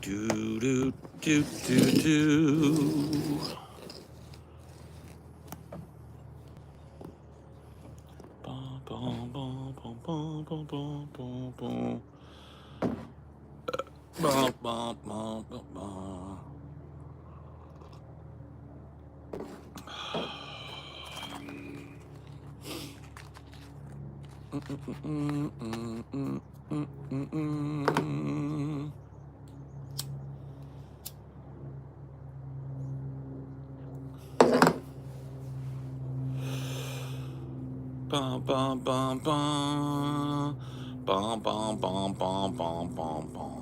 Do do do do do. Bum, bum, bum, bum, bum, bum, bum, bum, bum. Bum, bum, bum, bum, bum. Bum, bum, bum, bum. Bum, bum, bum, bum, bum, bum, bum.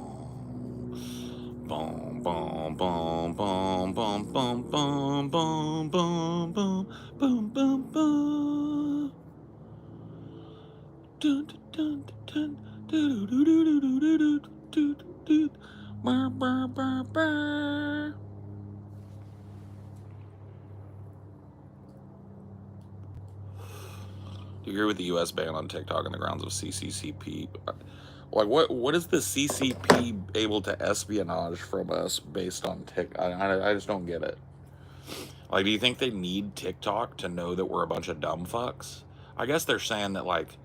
Bum, bum, bum, bum, bum, bum, bum, bum, bum, bum, bum, bum, bum. Dun, dun, dun, dun, dun, dun, dun, dun, dun, dun, dun, dun. Brr, brr, brr, brr. Do you agree with the U.S. ban on TikTok on the grounds of CCCP? Like, what is the CCP able to espionage from us based on TikTok? I just don't get it. Like, do you think they need TikTok to know that we're a bunch of dumb fucks? I guess they're saying that, like,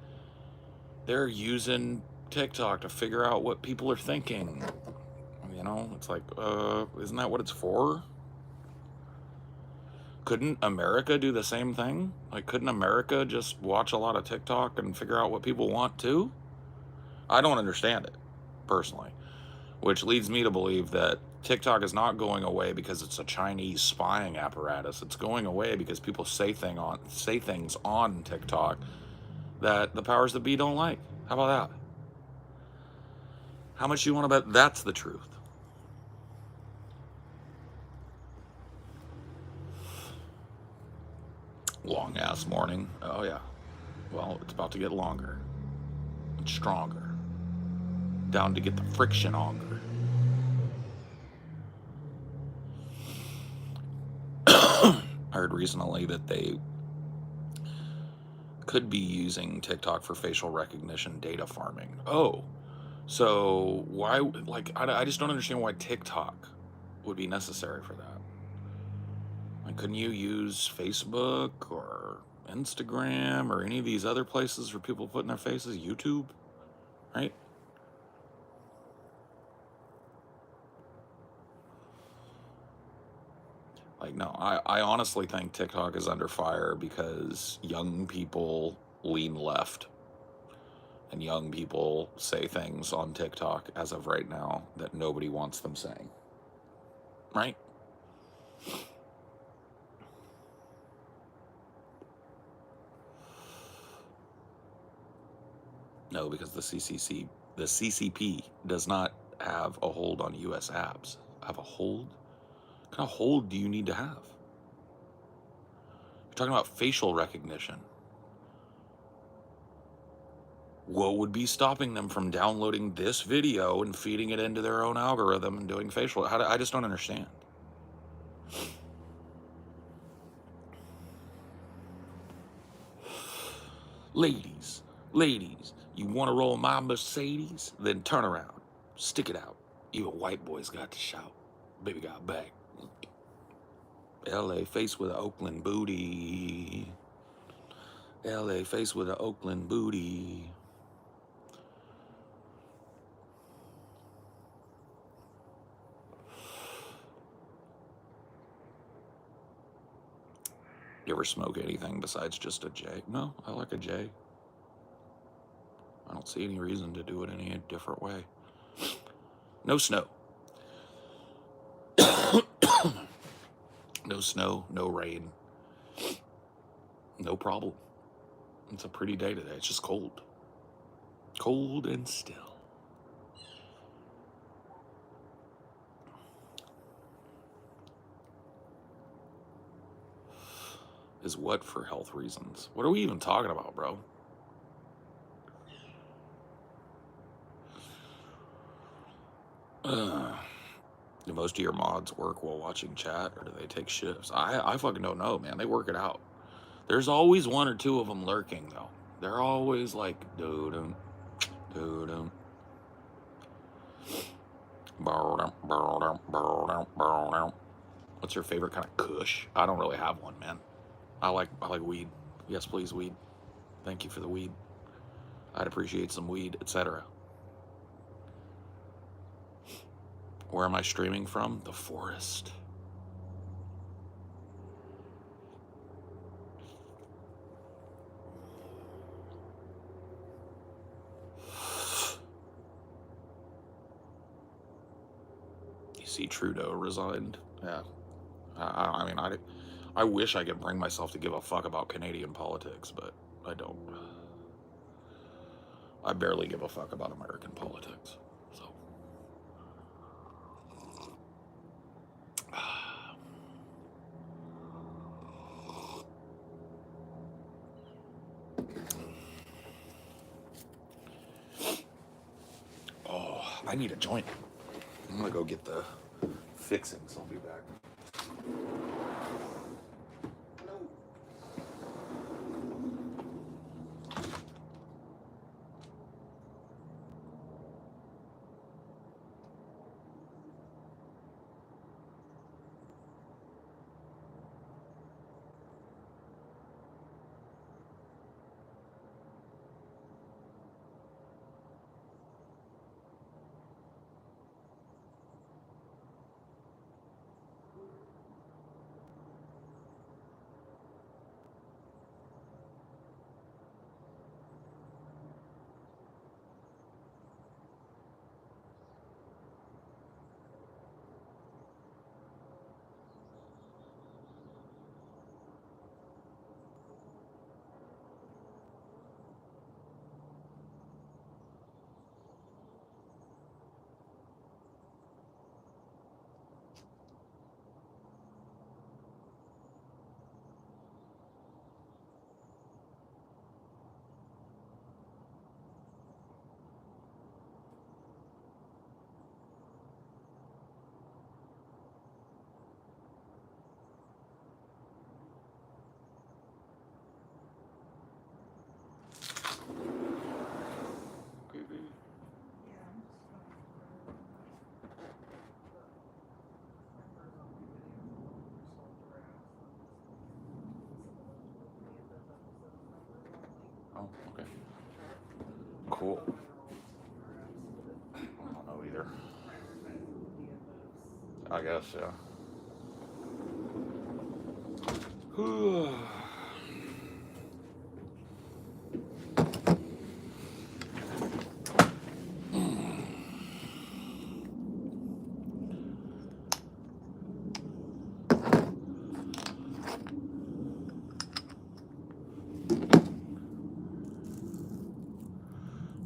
they're using TikTok to figure out what people are thinking. You know, it's like, isn't that what it's for? Couldn't America do the same thing? Like, couldn't America just watch a lot of TikTok and figure out what people want too? I don't understand it, personally. Which leads me to believe that TikTok is not going away because it's a Chinese spying apparatus. It's going away because people say things on TikTok that the powers that be don't like. How about that? How much you want to bet that's the truth? Long ass morning. Oh yeah. Well, it's about to get longer and stronger. Down to get the friction longer. I heard recently that they could be using TikTok for facial recognition data farming. Oh, so why? Like, I just don't understand why TikTok would be necessary for that. Like, couldn't you use Facebook or Instagram or any of these other places where people putting their faces? YouTube, right? Like, no, I honestly think TikTok is under fire because young people lean left and young people say things on TikTok as of right now that nobody wants them saying. Right? No, because the CCP does not have a hold on US apps. Have a hold? What kind of hold do you need to have? You're talking about facial recognition. What would be stopping them from downloading this video and feeding it into their own algorithm and doing facial? I just don't understand. Ladies, you want to roll my Mercedes? Then turn around, stick it out. Even white boys got to shout. Baby got back. LA face with an Oakland booty. LA face with an Oakland booty. You ever smoke anything besides just a J? No, I like a J. I don't see any reason to do it any different way. No snow. No snow, no rain. No problem. It's a pretty day today. It's just cold. Cold and still. Is what for health reasons? What are we even talking about, bro? Do most of your mods work while watching chat, or do they take shifts? I fucking don't know, man. They work it out. There's always one or two of them lurking, though. They're always like, doo-dum, doo-dum. What's your favorite kind of kush? I don't really have one, man. I like weed. Yes, please, weed. Thank you for the weed. I'd appreciate some weed, etc. Where am I streaming from? The forest. You see, Trudeau resigned. Yeah. I mean, I wish I could bring myself to give a fuck about Canadian politics, but I don't. I barely give a fuck about American politics. So. Oh, I need a joint. I'm gonna go get the fixings. I'll be back. Oh, okay. Cool. I don't know either. I guess, yeah.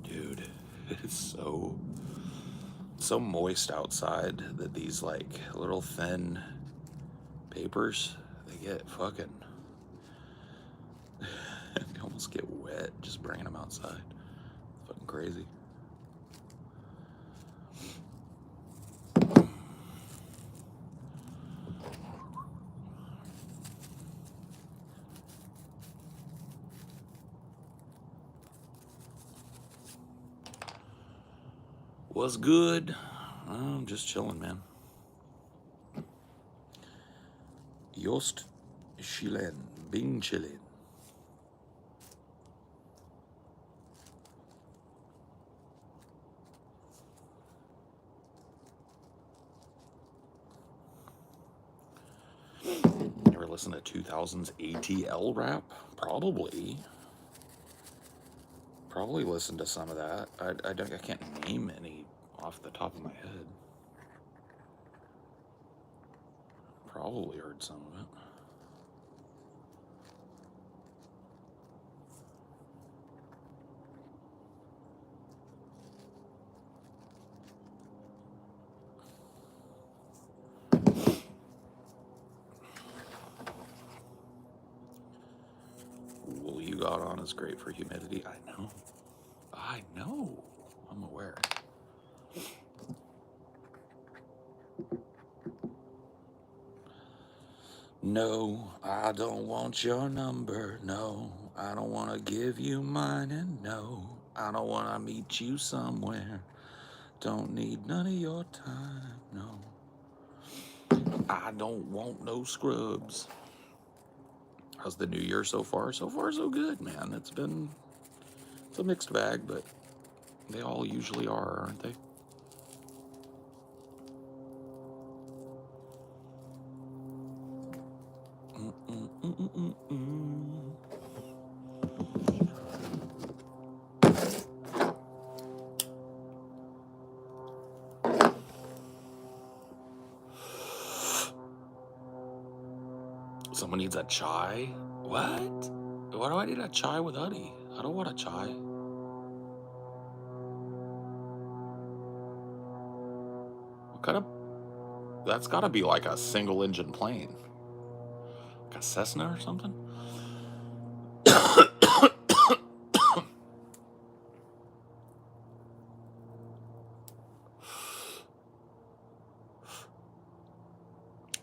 Dude, it's so moist outside that these like little thin papers, they get fucking they almost get wet just bringing them outside. It's fucking crazy. What's good? I'm just chilling, man. Yost chillen, Bing chillin'. You ever listen to 2000s ATL rap? Probably listen to some of that. I can't name any off the top of my head. Probably heard some of it. Wool you got on is great for humidity. I know. I'm aware. No, I don't want your number. No, I don't want to give you mine. And no, I don't want to meet you somewhere Don't need none of your time, no. I don't want no scrubs. How's the new year so far? So far, so good, man. It's a mixed bag, but they all usually are, aren't they? Someone needs a chai? What? Why do I need a chai with honey? I don't want a chai. What kind of... That's gotta be like a single engine plane. Like a Cessna or something?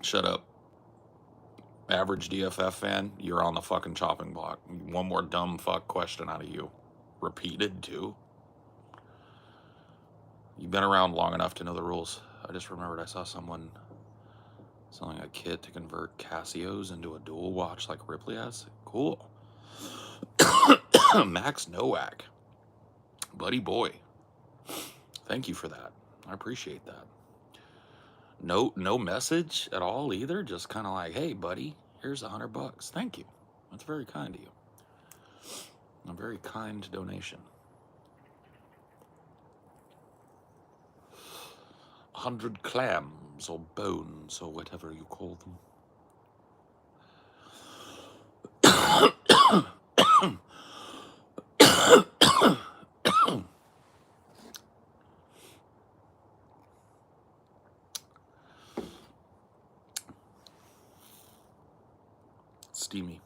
Shut up. Average DFF fan, you're on the fucking chopping block. One more dumb fuck question out of you. Repeated, too. You've been around long enough to know the rules. I just remembered I saw someone selling a kit to convert Casios into a dual watch like Ripley has. Cool. Max Nowak. Buddy boy. Thank you for that. I appreciate that. No message at all either. Just kind of like, hey, buddy, here's $100. Thank you. That's very kind of you. A very kind donation. 100 clams or bones or whatever you call them. Steamy.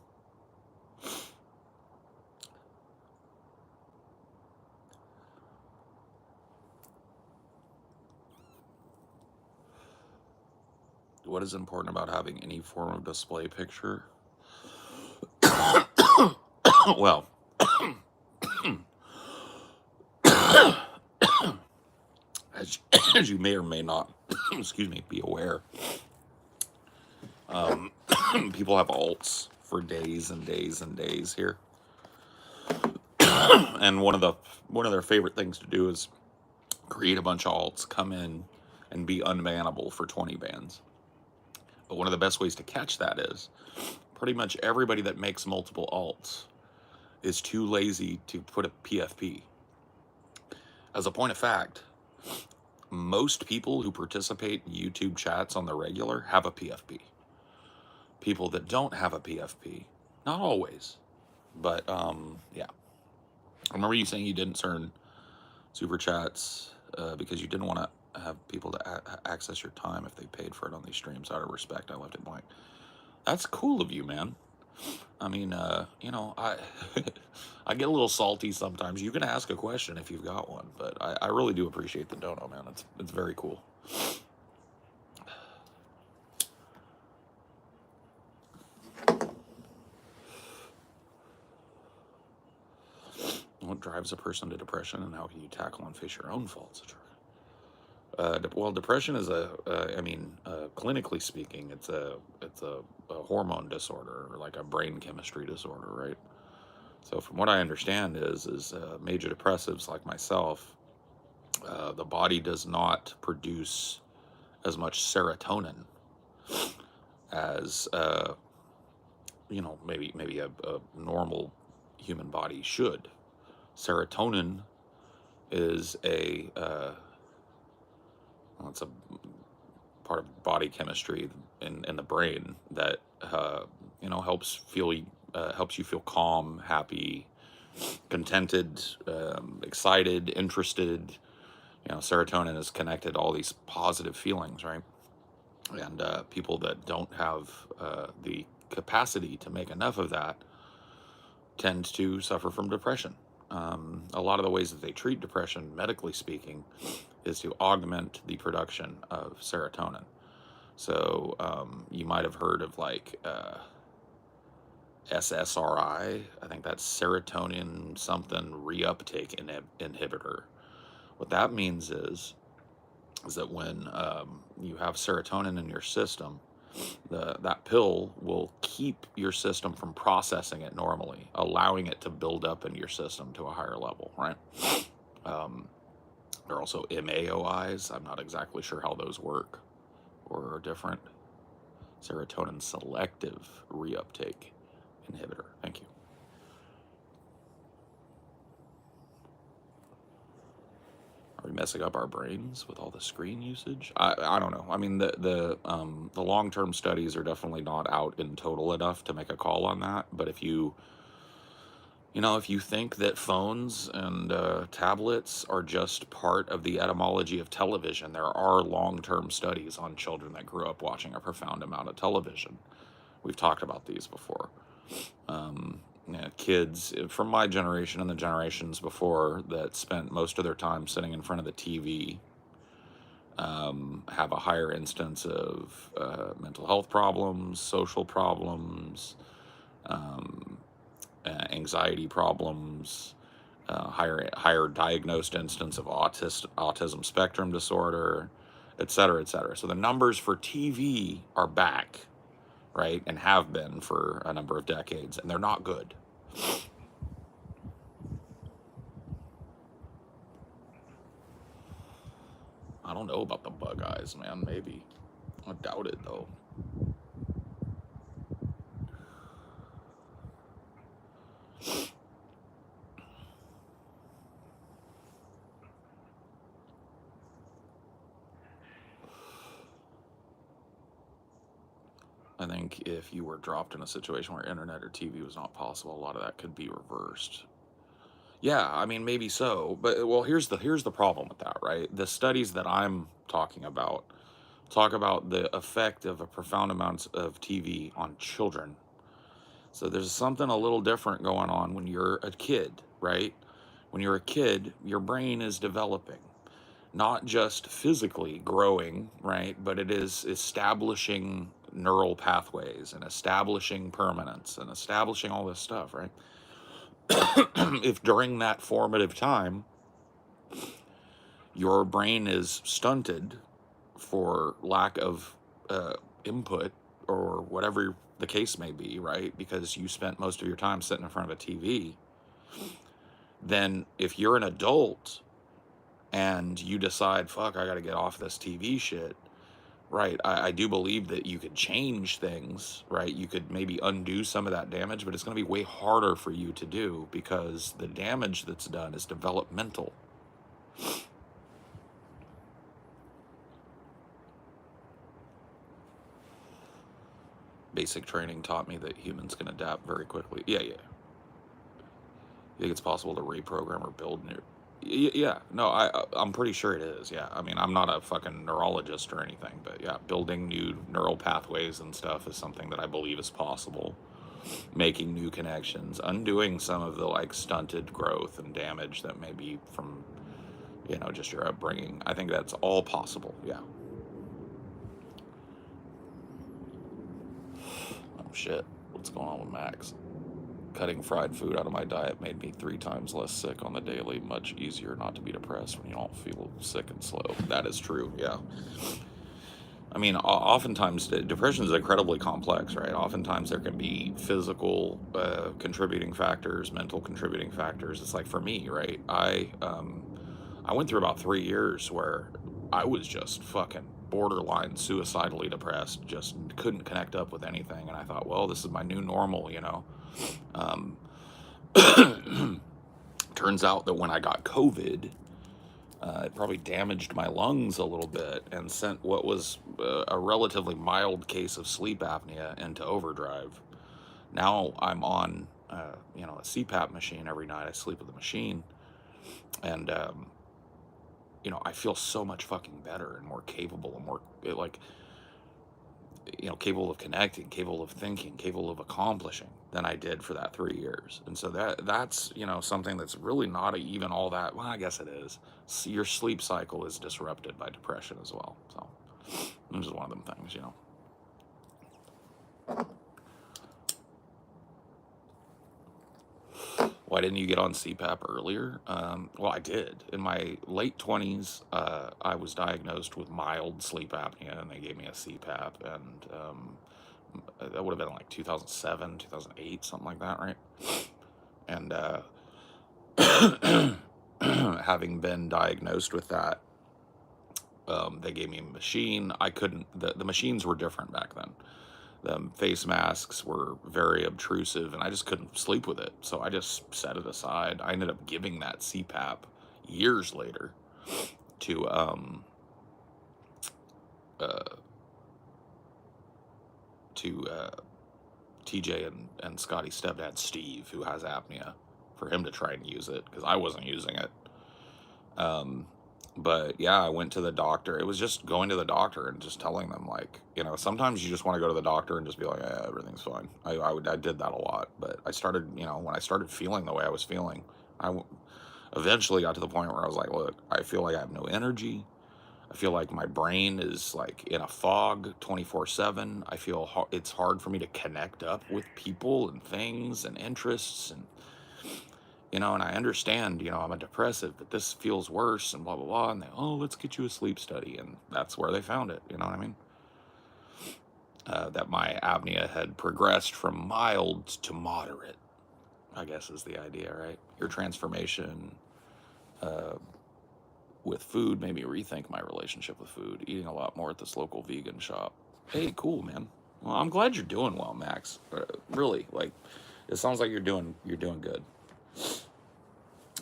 What is important about having any form of display picture? Well, as you may or may not, excuse me, be aware, people have alts for days and days and days here, and one of their favorite things to do is create a bunch of alts, come in, and be unbannable for 20 bans. But one of the best ways to catch that is pretty much everybody that makes multiple alts is too lazy to put a PFP. As a point of fact, most people who participate in YouTube chats on the regular have a PFP. People that don't have a PFP, not always, but yeah. I remember you saying you didn't turn super chats because you didn't want to have people to access your time if they paid for it on these streams. Out of respect, I left it blank. That's cool of you, man. I mean, you know, I I get a little salty sometimes. You can ask a question if you've got one, but I really do appreciate the dono, man. It's very cool. What drives a person to depression, and how can you tackle and face your own faults? Well, depression is clinically speaking, it's a hormone disorder, or like a brain chemistry disorder, right? So from what I understand is major depressives like myself, the body does not produce as much serotonin as maybe a normal human body should. Serotonin is it's a part of body chemistry in the brain that helps you feel calm, happy, contented, excited, interested. Serotonin is connected to all these positive feelings, right? And people that don't have the capacity to make enough of that tend to suffer from depression. A lot of the ways that they treat depression, medically speaking, is to augment the production of serotonin. So you might have heard of like SSRI. I think that's serotonin something reuptake inhibitor. What that means is is that when you have serotonin in your system, that pill will keep your system from processing it normally, allowing it to build up in your system to a higher level, right? Um, there are also MAOIs. I'm not exactly sure how those work or are different. Serotonin selective reuptake inhibitor. Thank you. Are we messing up our brains with all the screen usage? I don't know. I mean, the long-term studies are definitely not out in total enough to make a call on that. But if if you think that phones and tablets are just part of the etymology of television, there are long-term studies on children that grew up watching a profound amount of television. We've talked about these before. Kids from my generation and the generations before that spent most of their time sitting in front of the TV have a higher instance of mental health problems, social problems, anxiety problems, higher diagnosed instance of autism spectrum disorder, et cetera, et cetera. So the numbers for TV are back, right, and have been for a number of decades, and they're not good. I don't know about the bug eyes, man. Maybe. I doubt it, though. I think if you were dropped in a situation where internet or TV was not possible, a lot of that could be reversed. Yeah, I mean maybe so, but well, here's the problem with that, right? The studies that I'm talking about talk about the effect of a profound amount of TV on children. So there's something a little different going on when you're a kid, right? When you're a kid, your brain is developing, not just physically growing, right? But it is establishing neural pathways and establishing permanence and establishing all this stuff, right? If during that formative time your brain is stunted for lack of input or whatever the case may be, right? Because you spent most of your time sitting in front of a TV, then if you're an adult and you decide, fuck, I got to get off this TV shit, right? I do believe that you could change things, right? You could maybe undo some of that damage, but it's going to be way harder for you to do because the damage that's done is developmental. Basic training taught me that humans can adapt very quickly. Yeah. You think it's possible to reprogram or build new? Yeah. No, I'm pretty sure it is. Yeah. I mean, I'm not a fucking neurologist or anything, but yeah, building new neural pathways and stuff is something that I believe is possible. Making new connections, undoing some of the like stunted growth and damage that may be from, just your upbringing. I think that's all possible. Yeah. Oh shit. What's going on with Max? Cutting fried food out of my diet made me 3 times less sick on the daily. Much easier not to be depressed when you don't feel sick and slow. That is true, yeah. I mean, oftentimes depression is incredibly complex, right? Oftentimes there can be physical contributing factors, mental contributing factors. It's like for me, right? I went through about 3 years where I was just fucking borderline suicidally depressed, just couldn't connect up with anything, and I thought, well, this is my new normal, Um, turns out that when I got COVID, it probably damaged my lungs a little bit and sent what was a relatively mild case of sleep apnea into overdrive. Now I'm on, a CPAP machine every night. I sleep with the machine, and I feel so much fucking better and more capable and more like capable of connecting, capable of thinking, capable of accomplishing than I did for that 3 years. And so that's something that's really not even all that. Well, I guess it is. Your sleep cycle is disrupted by depression as well. So this is one of them things. Why didn't you get on CPAP earlier? Well, I did. In my late 20s, I was diagnosed with mild sleep apnea, and they gave me a CPAP, and that would have been like 2007, 2008, something like that, right? And having been diagnosed with that, they gave me a machine. I couldn't, the machines were different back then. The face masks were very obtrusive, and I just couldn't sleep with it. So I just set it aside. I ended up giving that CPAP years later to uh, TJ and Scotty's stepdad Steve, who has apnea, for him to try and use it, because I wasn't using it. But yeah, I went to the doctor. It was just going to the doctor and just telling them, like, sometimes you just want to go to the doctor and just be like, yeah, everything's fine. I did that a lot, but I started, when I started feeling the way I was feeling, eventually got to the point where I was like, look, I feel like I have no energy. I feel like my brain is like in a fog 24/7. I feel it's hard for me to connect up with people and things and interests, and and I understand, I'm a depressive, but this feels worse, and blah, blah, blah. And let's get you a sleep study. And that's where they found it. You know what I mean? That my apnea had progressed from mild to moderate, I guess is the idea, right? Your transformation with food made me rethink my relationship with food, eating a lot more at this local vegan shop. Hey, cool, man. Well, I'm glad you're doing well, Max. Really, like, it sounds like you're doing good.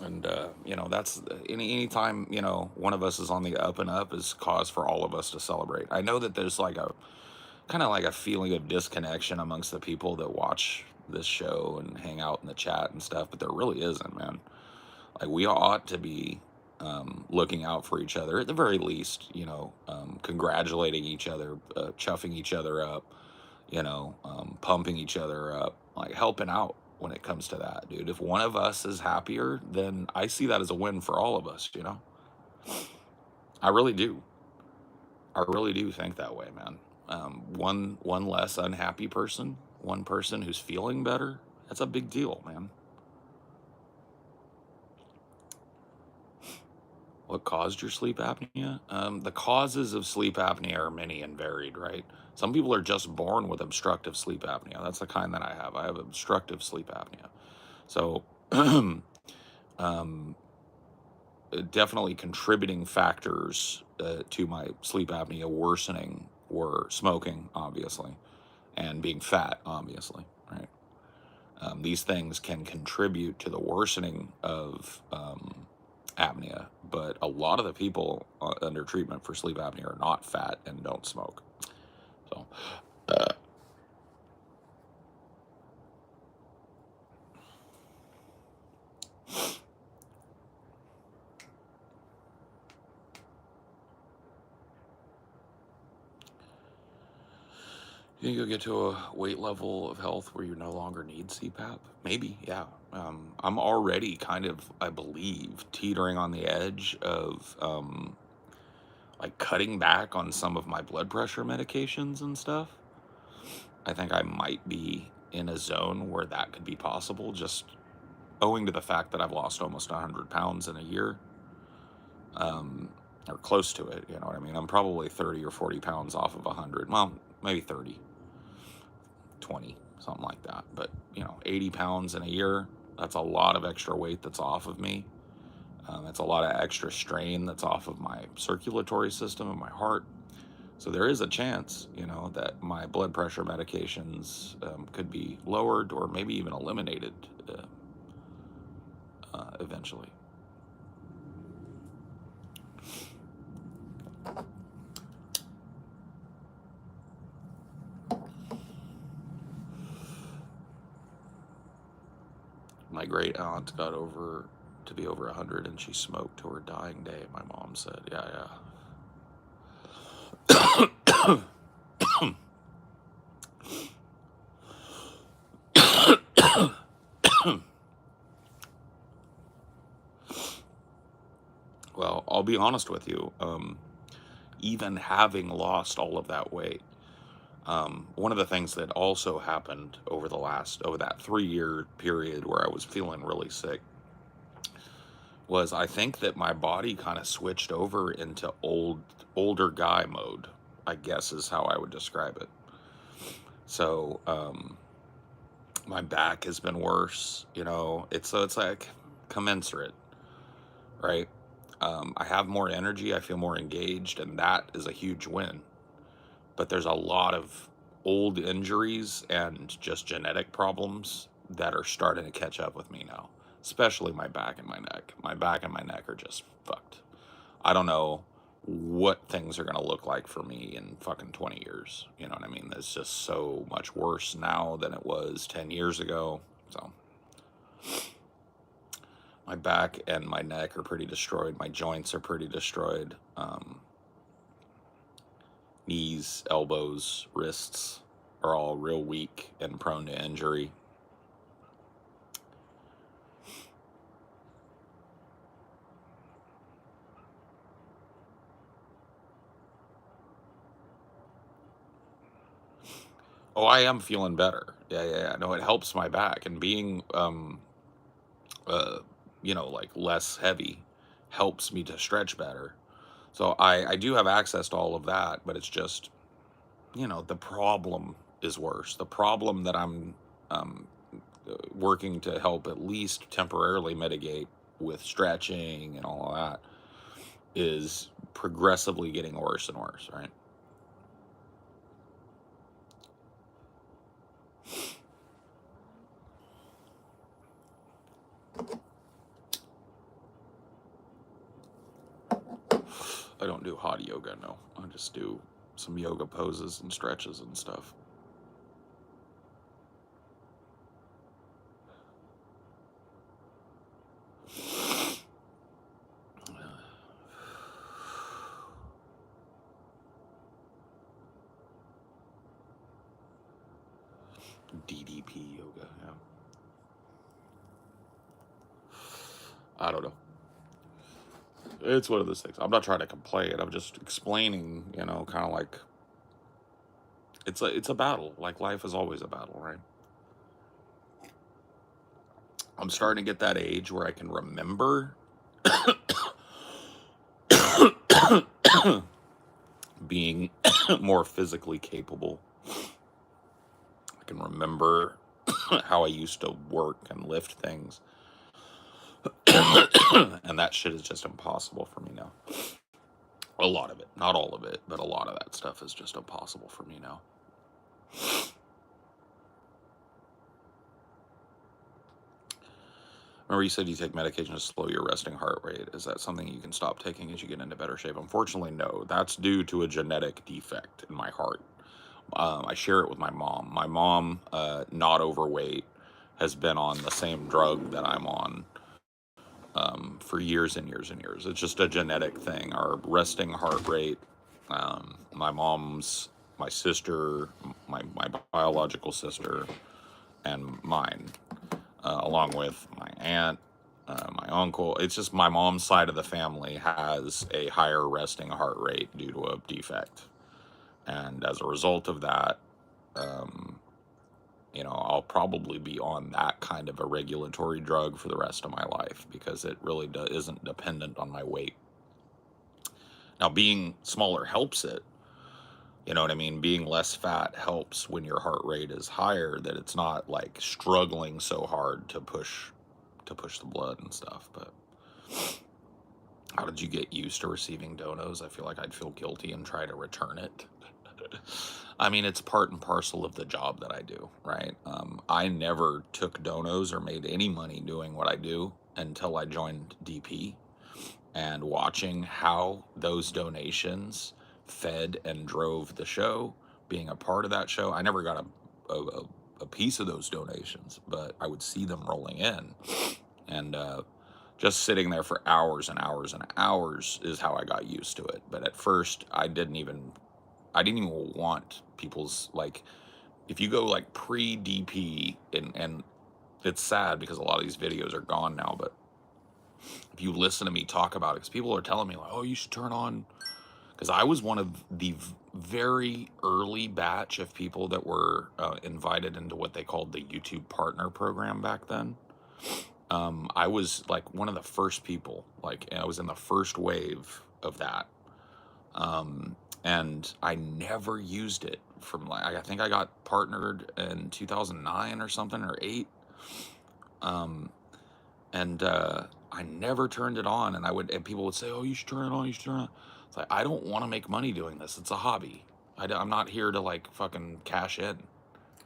And that's anytime one of us is on the up and up is cause for all of us to celebrate. I know that there's like a kind of like a feeling of disconnection amongst the people that watch this show and hang out in the chat and stuff, but there really isn't, man. Like, we ought to be looking out for each other at the very least, congratulating each other, chuffing each other up, pumping each other up, like helping out when it comes to that, dude. If one of us is happier, then I see that as a win for all of us, I really do. I really do think that way, man. One less unhappy person, one person who's feeling better, that's a big deal, man. What caused your sleep apnea? The causes of sleep apnea are many and varied, right? Some people are just born with obstructive sleep apnea. That's the kind that I have. I have obstructive sleep apnea. So, definitely contributing factors to my sleep apnea worsening were smoking, obviously, and being fat, obviously, right? These things can contribute to the worsening of apnea, but a lot of the people under treatment for sleep apnea are not fat and don't smoke. So, you think you'll get to a weight level of health where you no longer need CPAP? Maybe, yeah. I'm already kind of, I believe, teetering on the edge of like cutting back on some of my blood pressure medications and stuff. I think I might be in a zone where that could be possible, just owing to the fact that I've lost almost 100 pounds in a year, or close to it. You know what I mean? I'm probably 30 or 40 pounds off of 100. Well, maybe 30, 20, something like that. But 80 pounds in a year, that's a lot of extra weight that's off of me. That's a lot of extra strain that's off of my circulatory system and my heart. So there is a chance, that my blood pressure medications could be lowered or maybe even eliminated eventually. My great aunt got to be over 100, and she smoked to her dying day, my mom said. Yeah. Well, I'll be honest with you. Even having lost all of that weight, One of the things that also happened over that 3 year period where I was feeling really sick was I think that my body kind of switched over into older guy mode, I guess is how I would describe it. So, my back has been worse, it's like commensurate, right? I have more energy, I feel more engaged, and that is a huge win. But there's a lot of old injuries and just genetic problems that are starting to catch up with me now, especially my back and my neck. My back and my neck are just fucked. I don't know what things are going to look like for me in fucking 20 years. You know what I mean? It's just so much worse now than it was 10 years ago. So my back and my neck are pretty destroyed. My joints are pretty destroyed. Knees, elbows, wrists are all real weak and prone to injury. Oh, I am feeling better. Yeah. No, it helps my back, and being uh like less heavy helps me to stretch better. So I do have access to all of that, but it's just, the problem is worse. The problem that I'm um working to help at least temporarily mitigate with stretching and all of that is progressively getting worse and worse, right? I don't do hot yoga, no. I just do some yoga poses and stretches and stuff. DDP yoga, yeah. I don't know. It's one of those things. I'm not trying to complain. I'm just explaining, kind of like it's a battle. Like life is always a battle, right? I'm starting to get that age where I can remember being more physically capable. I can remember how I used to work and lift things. And that shit is just impossible for me now. A lot of it. Not all of it, but a lot of that stuff is just impossible for me now. Remember, you said you take medication to slow your resting heart rate. Is that something you can stop taking as you get into better shape? Unfortunately, no. That's due to a genetic defect in my heart. I share it with my mom. My mom, not overweight, has been on the same drug that I'm on for years and years and years. It's just a genetic thing. Our resting heart rate, my mom's, my sister, my biological sister, and mine, along with my aunt, my uncle. It's just my mom's side of the family has a higher resting heart rate due to a defect. And as a result of that, I'll probably be on that kind of a regulatory drug for the rest of my life because it really isn't dependent on my weight. Now, being smaller helps it. You know what I mean? Being less fat helps when your heart rate is higher, that it's not like struggling so hard to push the blood and stuff. But how did you get used to receiving donos? I feel like I'd feel guilty and try to return it. I mean, it's part and parcel of the job that I do, right? I never took donos or made any money doing what I do until I joined DP, and watching how those donations fed and drove the show, being a part of that show. I never got a piece of those donations, but I would see them rolling in. And just sitting there for hours and hours and hours is how I got used to it. But at first, I didn't even want people's, like, if you go like pre-DP, and it's sad because a lot of these videos are gone now, but if you listen to me talk about it, because people are telling me like, oh, you should turn on, because I was one of the very early batch of people that were invited into what they called the YouTube Partner Program back then. I was like one of the first people, like I was in the first wave of that. And I never used it from like, I think I got partnered in 2009 or something, or 8. And I never turned it on. And people would say, "Oh, you should turn it on. You should turn it on." It's like, I don't want to make money doing this. It's a hobby. I'm not here to like fucking cash in.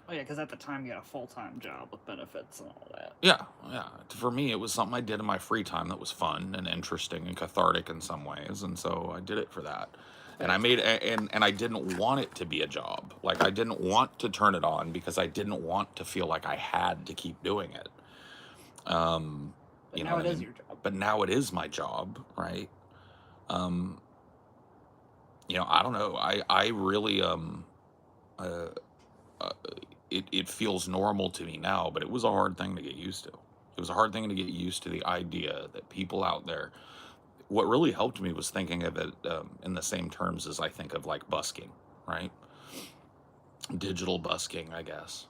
Oh yeah, because at the time you had a full-time job with benefits and all that. Yeah, yeah. For me, it was something I did in my free time that was fun and interesting and cathartic in some ways, and so I did it for that. And I made and I didn't want it to be a job. Like I didn't want to turn it on because I didn't want to feel like I had to keep doing it. But You know now what it I is mean? your job. But now it is my job, right? I don't know. I really it feels normal to me now, but it was a hard thing to get used to. It was a hard thing to get used to, the idea that people out there. What really helped me was thinking of it in the same terms as I think of like busking, right? Digital busking, I guess,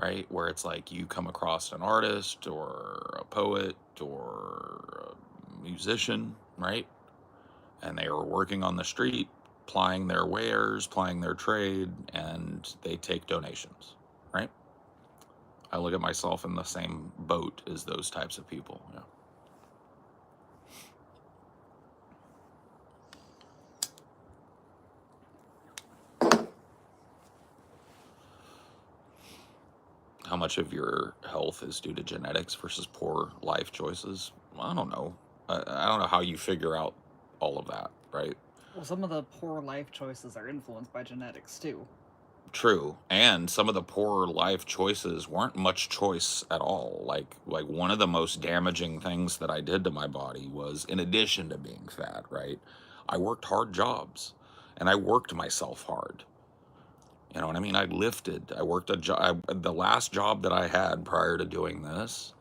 right? Where it's like you come across an artist or a poet or a musician, right? And they are working on the street, plying their wares, plying their trade, and they take donations, right? I look at myself in the same boat as those types of people. Yeah. How much of your health is due to genetics versus poor life choices? I don't know. I don't know how you figure out all of that, right? Well, some of the poor life choices are influenced by genetics too. True. And some of the poorer life choices weren't much choice at all. Like one of the most damaging things that I did to my body was, in addition to being fat, right? I worked hard jobs and I worked myself hard. You know what I mean? I lifted. I worked a job. The last job that I had prior to doing this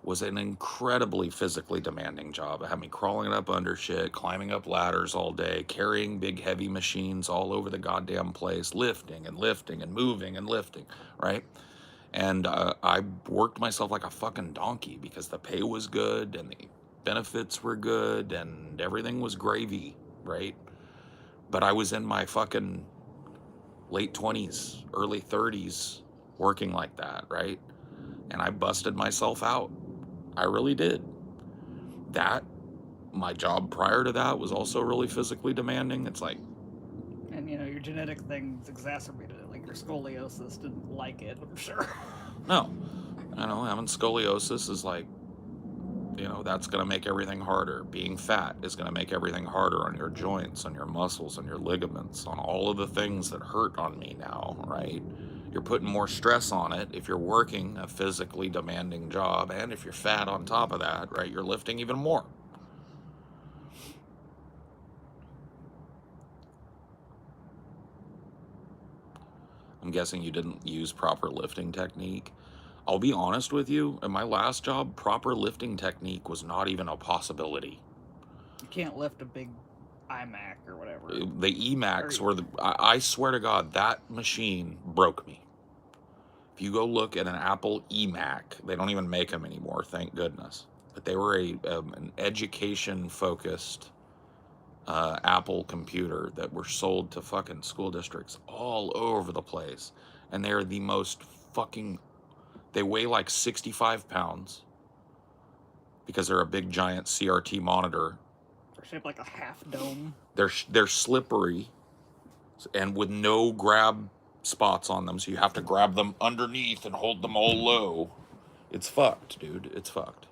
was an incredibly physically demanding job. It had me crawling up under shit, climbing up ladders all day, carrying big heavy machines all over the goddamn place, lifting and lifting and moving and lifting, right? And I worked myself like a fucking donkey because the pay was good and the benefits were good and everything was gravy, right? But I was in my fucking late 20s, early 30s working like that, right? And I busted myself out. I really did. My job prior to that was also really physically demanding. It's like, And your genetic things exacerbated it. Like your scoliosis didn't like it, I'm sure. no, having scoliosis is like, that's going to make everything harder. Being fat is going to make everything harder on your joints, on your muscles, on your ligaments, on all of the things that hurt on me now, right? You're putting more stress on it if you're working a physically demanding job, and if you're fat on top of that, right, you're lifting even more. I'm guessing you didn't use proper lifting technique. I'll be honest with you, in my last job, proper lifting technique was not even a possibility. You can't lift a big iMac or whatever. The Emacs were I swear to God, that machine broke me. If you go look at an Apple Emac, they don't even make them anymore, thank goodness. But they were an education-focused Apple computer that were sold to fucking school districts all over the place. And they're the most fucking... They weigh like 65 pounds because they're a big giant CRT monitor. They're shaped like a half dome. They're slippery and with no grab spots on them, so you have to grab them underneath and hold them all low. It's fucked, dude. It's fucked.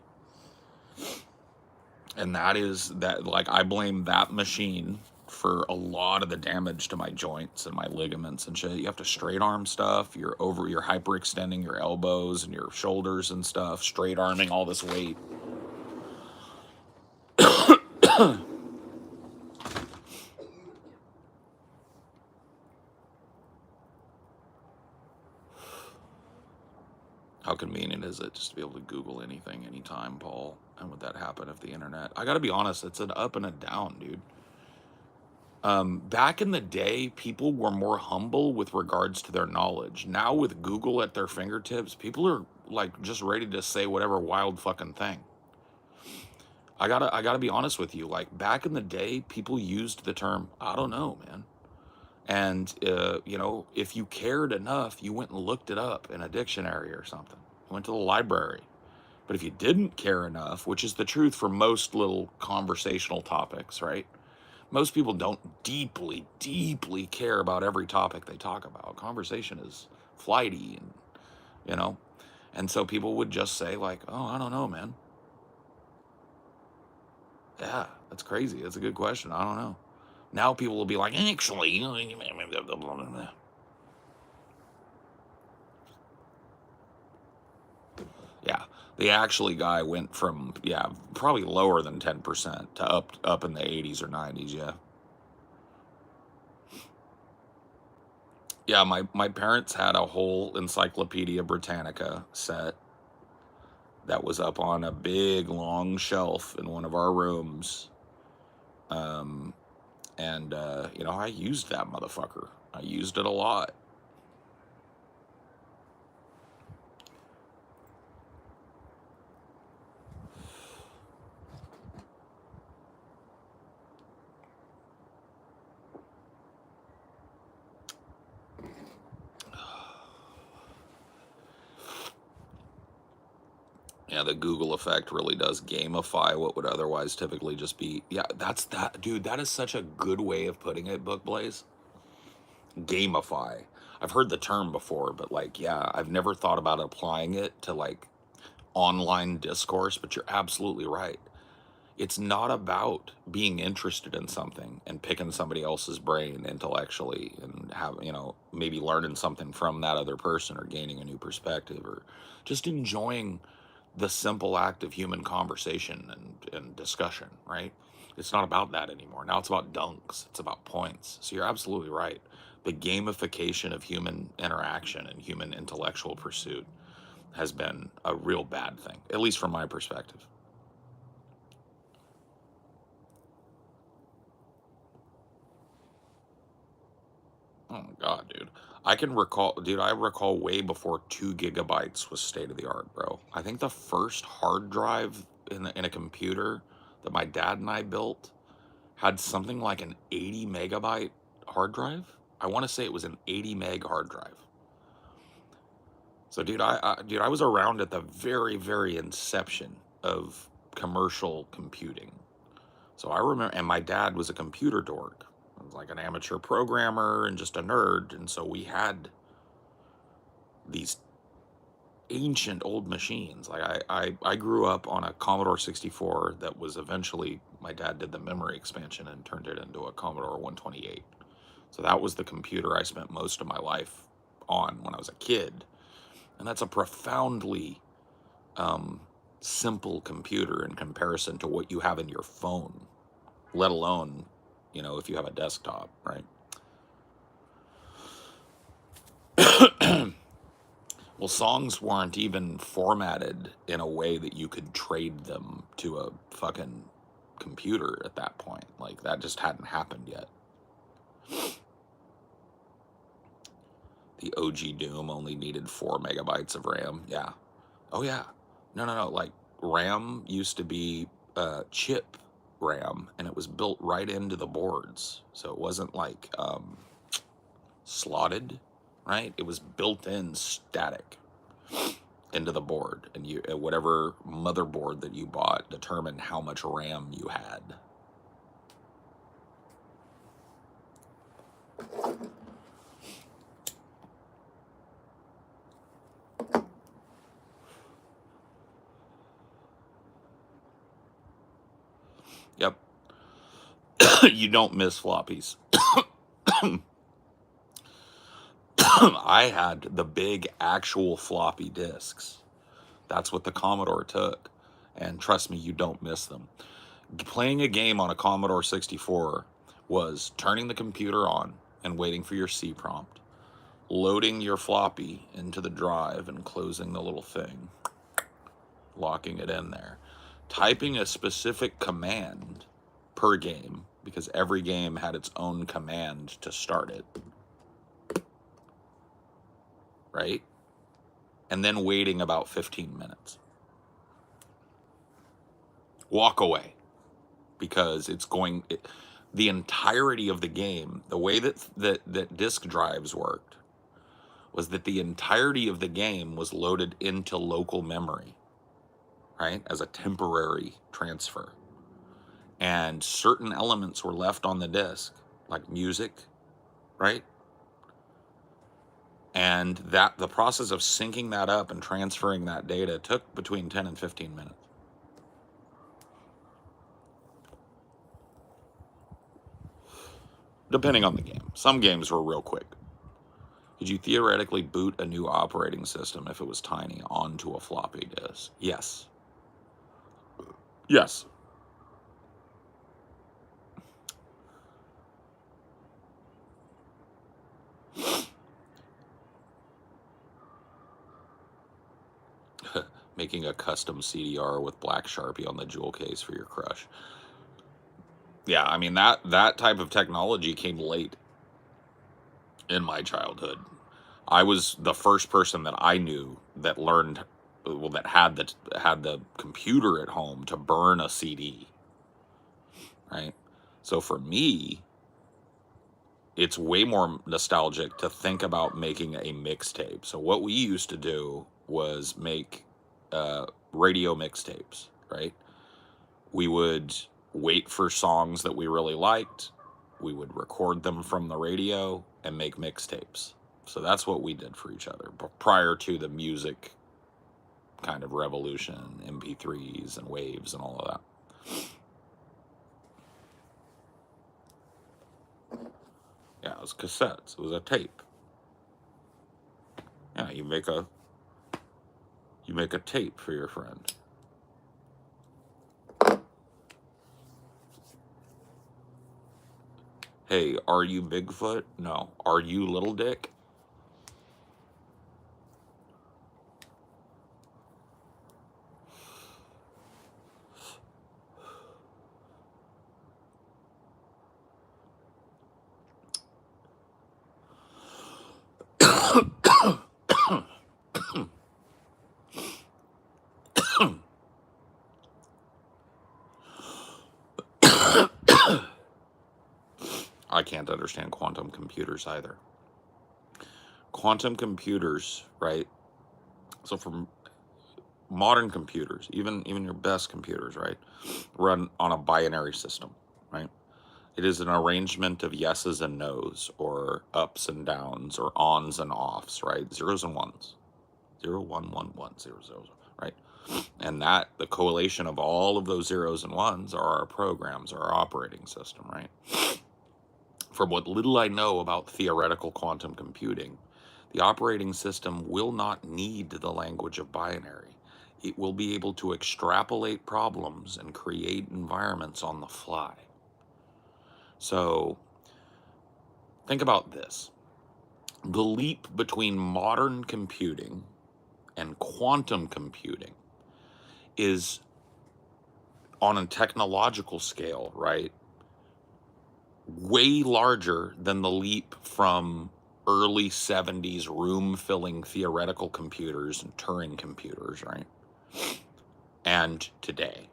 And like, I blame that machine for a lot of the damage to my joints and my ligaments and shit. You have to straight arm stuff. You're hyperextending your elbows and your shoulders and stuff, straight arming all this weight. How convenient is it just to be able to Google anything, anytime, Paul? And would that happen if the internet... I gotta be honest, it's an up and a down, dude. Back in the day, people were more humble with regards to their knowledge. Now, with Google at their fingertips, people are like just ready to say whatever wild fucking thing. I gotta be honest with you. Like back in the day, people used the term "I don't know, man," and you know, if you cared enough, you went and looked it up in a dictionary or something. Went to the library. But if you didn't care enough, which is the truth for most little conversational topics, right? Most people don't deeply, deeply care about every topic they talk about. Conversation is flighty, and you know, and so people would just say like, "Oh, I don't know, man." Yeah, that's crazy. That's a good question. I don't know. Now people will be like, "Actually," yeah. The actually guy went from probably lower than 10% to up in the 80s or 90s. Yeah. Yeah, my parents had a whole Encyclopedia Britannica set that was up on a big long shelf in one of our rooms. Um, and you know, I used that motherfucker. I used it a lot. Yeah, the Google effect really does gamify what would otherwise typically just be. Yeah, that's that, dude. That is such a good way of putting it, Book Blaze. Gamify. I've heard the term before, but like, yeah, I've never thought about applying it to like online discourse, but you're absolutely right. It's not about being interested in something and picking somebody else's brain intellectually and have, you know, maybe learning something from that other person or gaining a new perspective or just enjoying the simple act of human conversation and discussion, right? It's not about that anymore. Now it's about dunks, it's about points. So you're absolutely right. The gamification of human interaction and human intellectual pursuit has been a real bad thing, at least from my perspective. Oh my God, dude. I recall way before 2 gigabytes was state of the art, bro. I think the first hard drive in a computer that my dad and I built had something like an 80 megabyte hard drive. I want to say it was an 80 meg hard drive. So, dude, I was around at the very, very inception of commercial computing. So I remember, and my dad was a computer dork. I was like an amateur programmer and just a nerd, and so we had these ancient old machines. Like I grew up on a Commodore 64 that was eventually, my dad did the memory expansion and turned it into a Commodore 128. So that was the computer I spent most of my life on when I was a kid. And that's a profoundly simple computer in comparison to what you have in your phone, let alone, you know, if you have a desktop, right? Well, songs weren't even formatted in a way that you could trade them to a fucking computer at that point. Like, that just hadn't happened yet. The OG Doom only needed 4 megabytes of RAM. Yeah. Oh, yeah. No. Like, RAM used to be chip RAM, and it was built right into the boards. So it wasn't like slotted, right? It was built in static into the board, and you whatever motherboard that you bought determined how much RAM you had. Yep. You don't miss floppies. I had the big actual floppy disks. That's what the Commodore took. And trust me, you don't miss them. Playing a game on a Commodore 64 was turning the computer on and waiting for your C prompt, loading your floppy into the drive and closing the little thing, locking it in there, typing a specific command per game, because every game had its own command to start it, right? And then waiting about 15 minutes. Walk away, because the entirety of the game, the way that disk drives worked was that the entirety of the game was loaded into local memory, right, as a temporary transfer. And certain elements were left on the disk, like music, right? And that the process of syncing that up and transferring that data took between 10 and 15 minutes. Depending on the game. Some games were real quick. Could you theoretically boot a new operating system if it was tiny onto a floppy disk? Yes. Yes. Making a custom CDR with black Sharpie on the jewel case for your crush. Yeah, I mean, that type of technology came late in my childhood. I was the first person that I knew that learned, well, that had the computer at home to burn a CD, right? So for me, it's way more nostalgic to think about making a mixtape. So what we used to do was make radio mixtapes, right? We would wait for songs that we really liked. We would record them from the radio and make mixtapes. So that's what we did for each other prior to the music kind of revolution, MP3s and waves and all of that. Yeah, it was cassettes. It was a tape. Yeah, you make a tape for your friend. Hey, are you Bigfoot? No. Are you Little Dick? I can't understand quantum computers either. Quantum computers, right? So from modern computers, even your best computers, right, run on a binary system, right? It is an arrangement of yeses and nos, or ups and downs, or ons and offs, right? Zeros and ones. 0, 1, 1, 1, 0, 0, 0, right? And that the correlation of all of those zeros and ones are our programs, our operating system, right? From what little I know about theoretical quantum computing, the operating system will not need the language of binary. It will be able to extrapolate problems and create environments on the fly. So think about this. The leap between modern computing and quantum computing is, on a technological scale, right, way larger than the leap from early 70s room-filling theoretical computers and Turing computers, right, and today.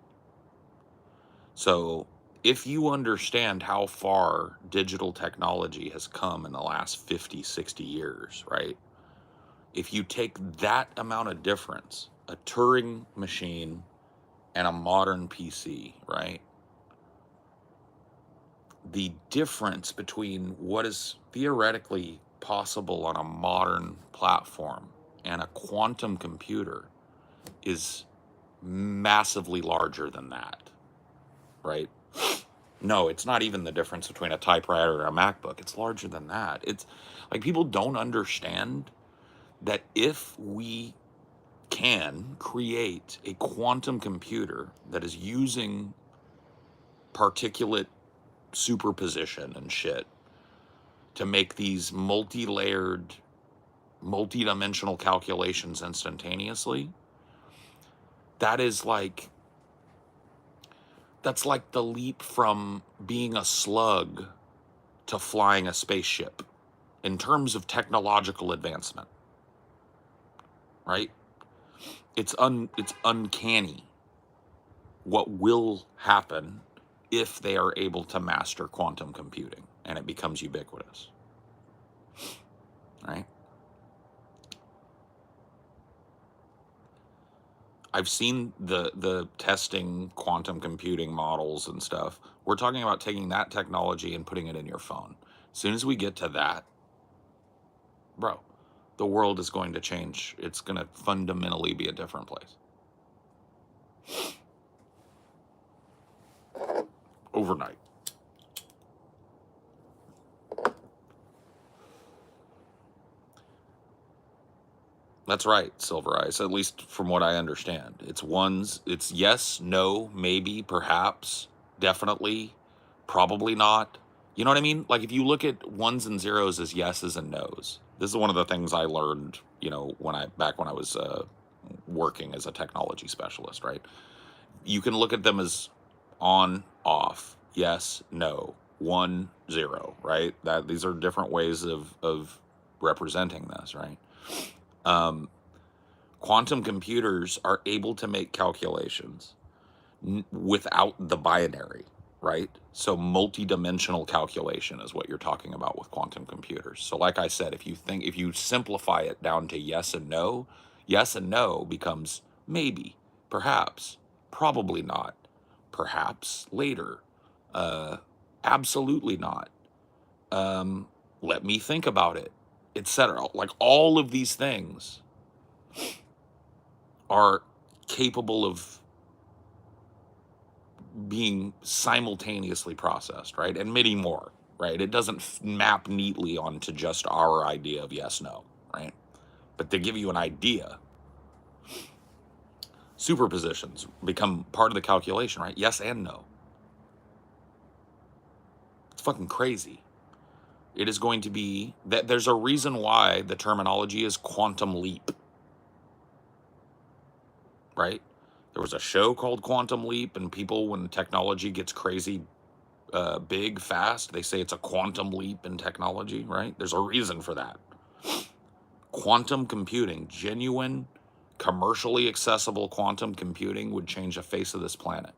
So if you understand how far digital technology has come in the last 50, 60 years, right, if you take that amount of difference, a Turing machine and a modern PC, right, the difference between what is theoretically possible on a modern platform and a quantum computer is massively larger than that, right? No, it's not even the difference between a typewriter and a MacBook. It's larger than that. It's like, people don't understand that if we can create a quantum computer that is using particulate superposition and shit to make these multi-layered, multi-dimensional calculations instantaneously, that is like That's like the leap from being a slug to flying a spaceship in terms of technological advancement, right? It's uncanny what will happen if they are able to master quantum computing and it becomes ubiquitous, right? I've seen the testing quantum computing models and stuff. We're talking about taking that technology and putting it in your phone. As soon as we get to that, bro, the world is going to change. It's going to fundamentally be a different place. Overnight. That's right, Silver Eyes, at least from what I understand. It's yes, no, maybe, perhaps, definitely, probably not. You know what I mean? Like if you look at ones and zeros as yeses and nos, this is one of the things I learned, back when I was working as a technology specialist, right? You can look at them as on, off, yes, no, 1, 0, right? That these are different ways of representing this, right? Quantum computers are able to make calculations without the binary, right? So multidimensional calculation is what you're talking about with quantum computers. So like I said, if you simplify it down to yes and no becomes maybe, perhaps, probably not, perhaps later, absolutely not, let me think about it, etc. Like all of these things are capable of being simultaneously processed, right? And many more, right? It doesn't map neatly onto just our idea of yes, no, right? But they give you an idea. Superpositions become part of the calculation, right? Yes and no. It's fucking crazy. It is going to be that there's a reason why the terminology is quantum leap, right? There was a show called Quantum Leap, and people, when technology gets crazy big, fast, they say it's a quantum leap in technology, right? There's a reason for that. Quantum computing, genuine, commercially accessible quantum computing would change the face of this planet.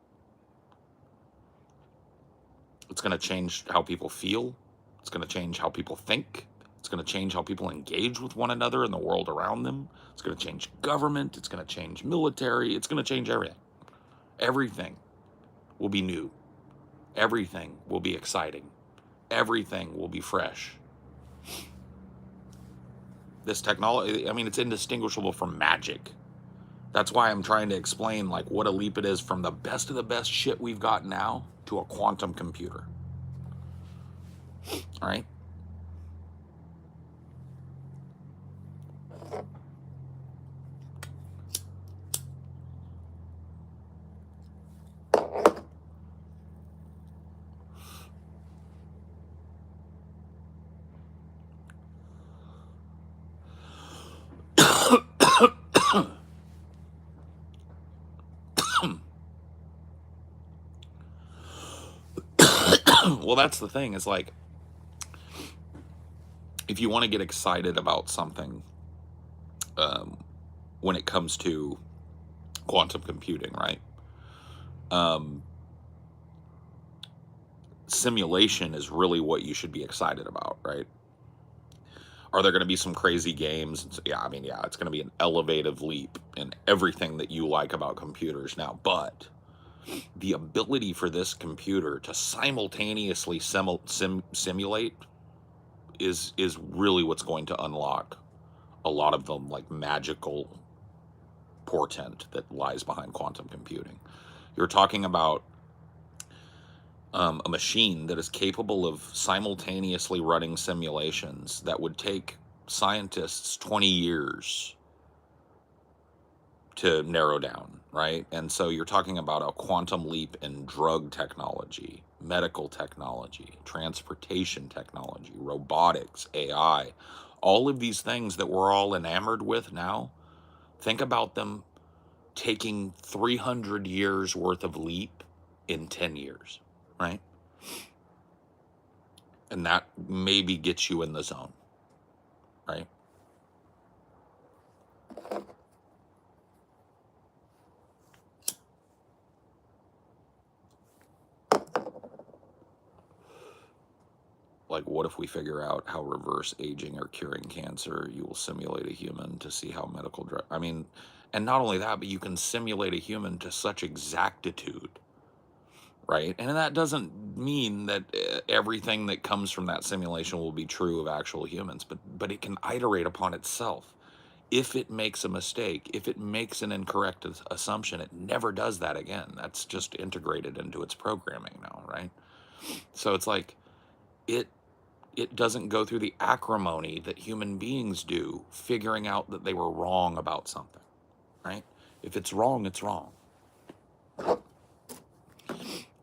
It's going to change how people feel. It's going to change how people think. It's going to change how people engage with one another and the world around them. It's going to change government. It's going to change military. It's going to change everything. Everything will be new. Everything will be exciting. Everything will be fresh. This technology, I mean, it's indistinguishable from magic. That's why I'm trying to explain like what a leap it is from the best of the best shit we've got now to a quantum computer. All right? Well, that's the thing, is like, if you want to get excited about something, when it comes to quantum computing, right? Simulation is really what you should be excited about, right? Are there going to be some crazy games? Yeah, I mean, yeah, it's going to be an elevative leap in everything that you like about computers now. But the ability for this computer to simultaneously simulate is really what's going to unlock a lot of the like magical portent that lies behind quantum computing. You're talking about a machine that is capable of simultaneously running simulations that would take scientists 20 years to narrow down, right? And so you're talking about a quantum leap in drug technology, medical technology, transportation technology, robotics, AI, all of these things that we're all enamored with now. Think about them taking 300 years worth of leap in 10 years, right? And that maybe gets you in the zone, right? Like, what if we figure out how reverse aging or curing cancer? You will simulate a human to see how medical drug. I mean, and not only that, but you can simulate a human to such exactitude, right? And that doesn't mean that everything that comes from that simulation will be true of actual humans, but it can iterate upon itself. If it makes a mistake, if it makes an incorrect assumption, it never does that again. That's just integrated into its programming now, right? So it's like it it doesn't go through the acrimony that human beings do, figuring out that they were wrong about something, right? If it's wrong, it's wrong.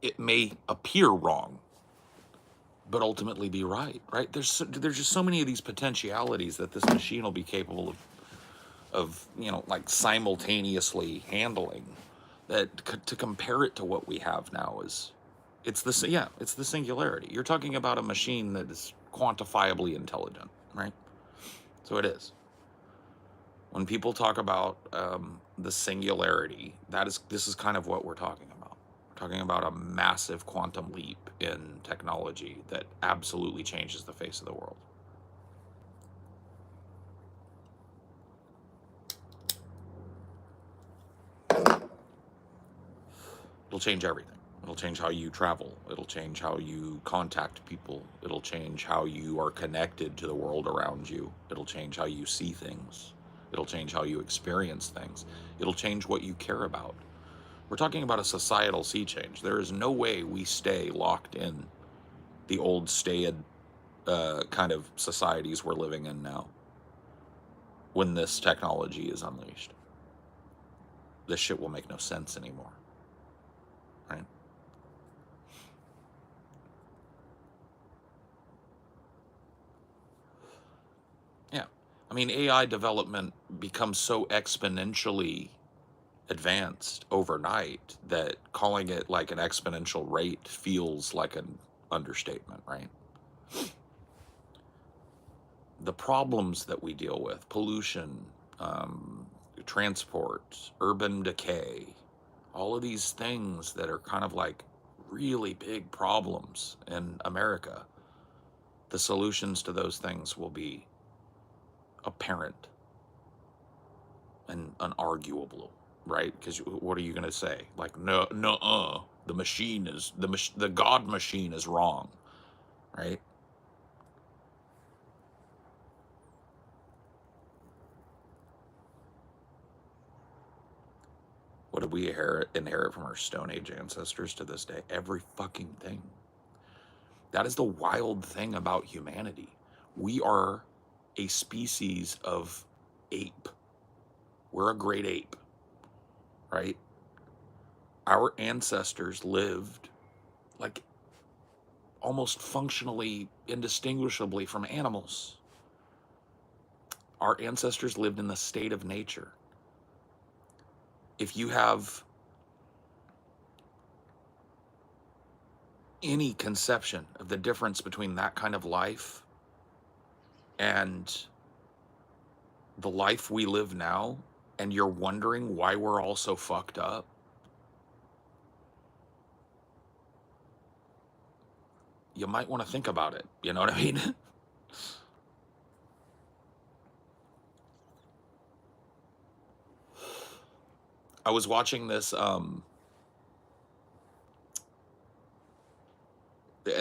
It may appear wrong, but ultimately be right, right? There's just so many of these potentialities that this machine will be capable of like simultaneously handling, that to compare it to what we have now is, it's the singularity. You're talking about a machine that is quantifiably intelligent, right? So it is. When people talk about the singularity, this is kind of what we're talking about. We're talking about a massive quantum leap in technology that absolutely changes the face of the world. It'll change everything. It'll change how you travel. It'll change how you contact people. It'll change how you are connected to the world around you. It'll change how you see things. It'll change how you experience things. It'll change what you care about. We're talking about a societal sea change. There is no way we stay locked in the old staid kind of societies we're living in now when this technology is unleashed. This shit will make no sense anymore, right? Yeah. I mean, AI development becomes so exponentially advanced overnight that calling it like an exponential rate feels like an understatement, right? The problems that we deal with, pollution, transport, urban decay, all of these things that are kind of like really big problems in America, the solutions to those things will be apparent and unarguable, right? Because what are you going to say? Like, no, the machine is the God machine is wrong, right? What did we inherit from our Stone Age ancestors to this day? Every fucking thing. That is the wild thing about humanity. We are a species of ape. We're a great ape, right? Our ancestors lived like almost functionally indistinguishably from animals. Our ancestors lived in the state of nature. If you have any conception of the difference between that kind of life and the life we live now, and you're wondering why we're all so fucked up, you might want to think about it. You know what I mean? I was watching this, and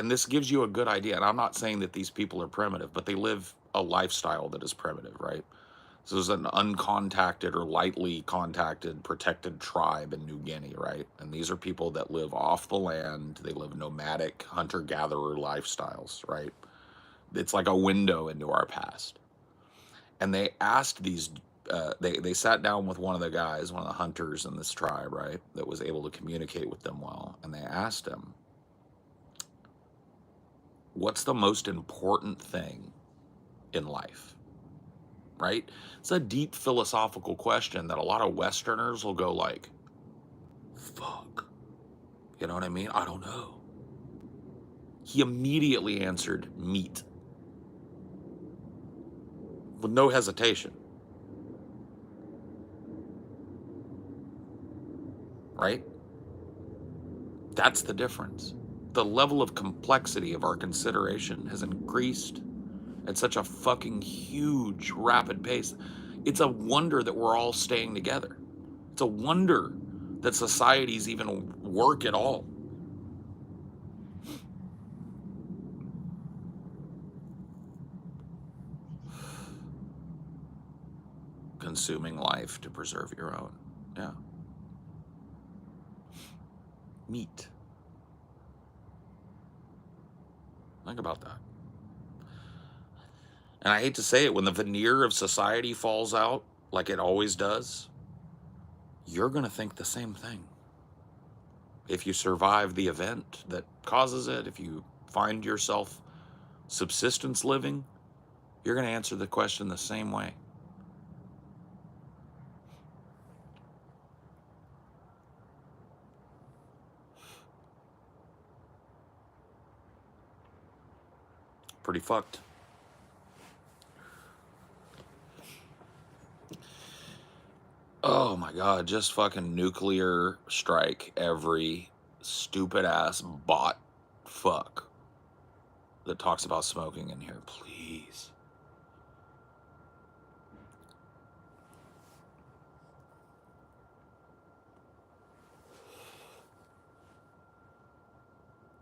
this gives you a good idea. And I'm not saying that these people are primitive, but they live a lifestyle that is primitive, right? So there's an uncontacted or lightly contacted protected tribe in New Guinea, right? And these are people that live off the land. They live nomadic hunter-gatherer lifestyles, right? It's like a window into our past. And they asked these, they sat down with one of the guys, one of the hunters in this tribe, right? That was able to communicate with them well. And they asked him, what's the most important thing in life? Right? It's a deep philosophical question that a lot of Westerners will go like, fuck. You know what I mean? I don't know. He immediately answered meat with no hesitation. Right? That's the difference. The level of complexity of our consideration has increased at such a fucking huge, rapid pace. It's a wonder that we're all staying together. It's a wonder that societies even work at all. Consuming life to preserve your own. Yeah. Meat. Think about that. And I hate to say it, when the veneer of society falls out, like it always does, you're going to think the same thing. If you survive the event that causes it, if you find yourself subsistence living, you're going to answer the question the same way. Pretty fucked. Oh my God, just fucking nuclear strike every stupid ass bot fuck that talks about smoking in here, please.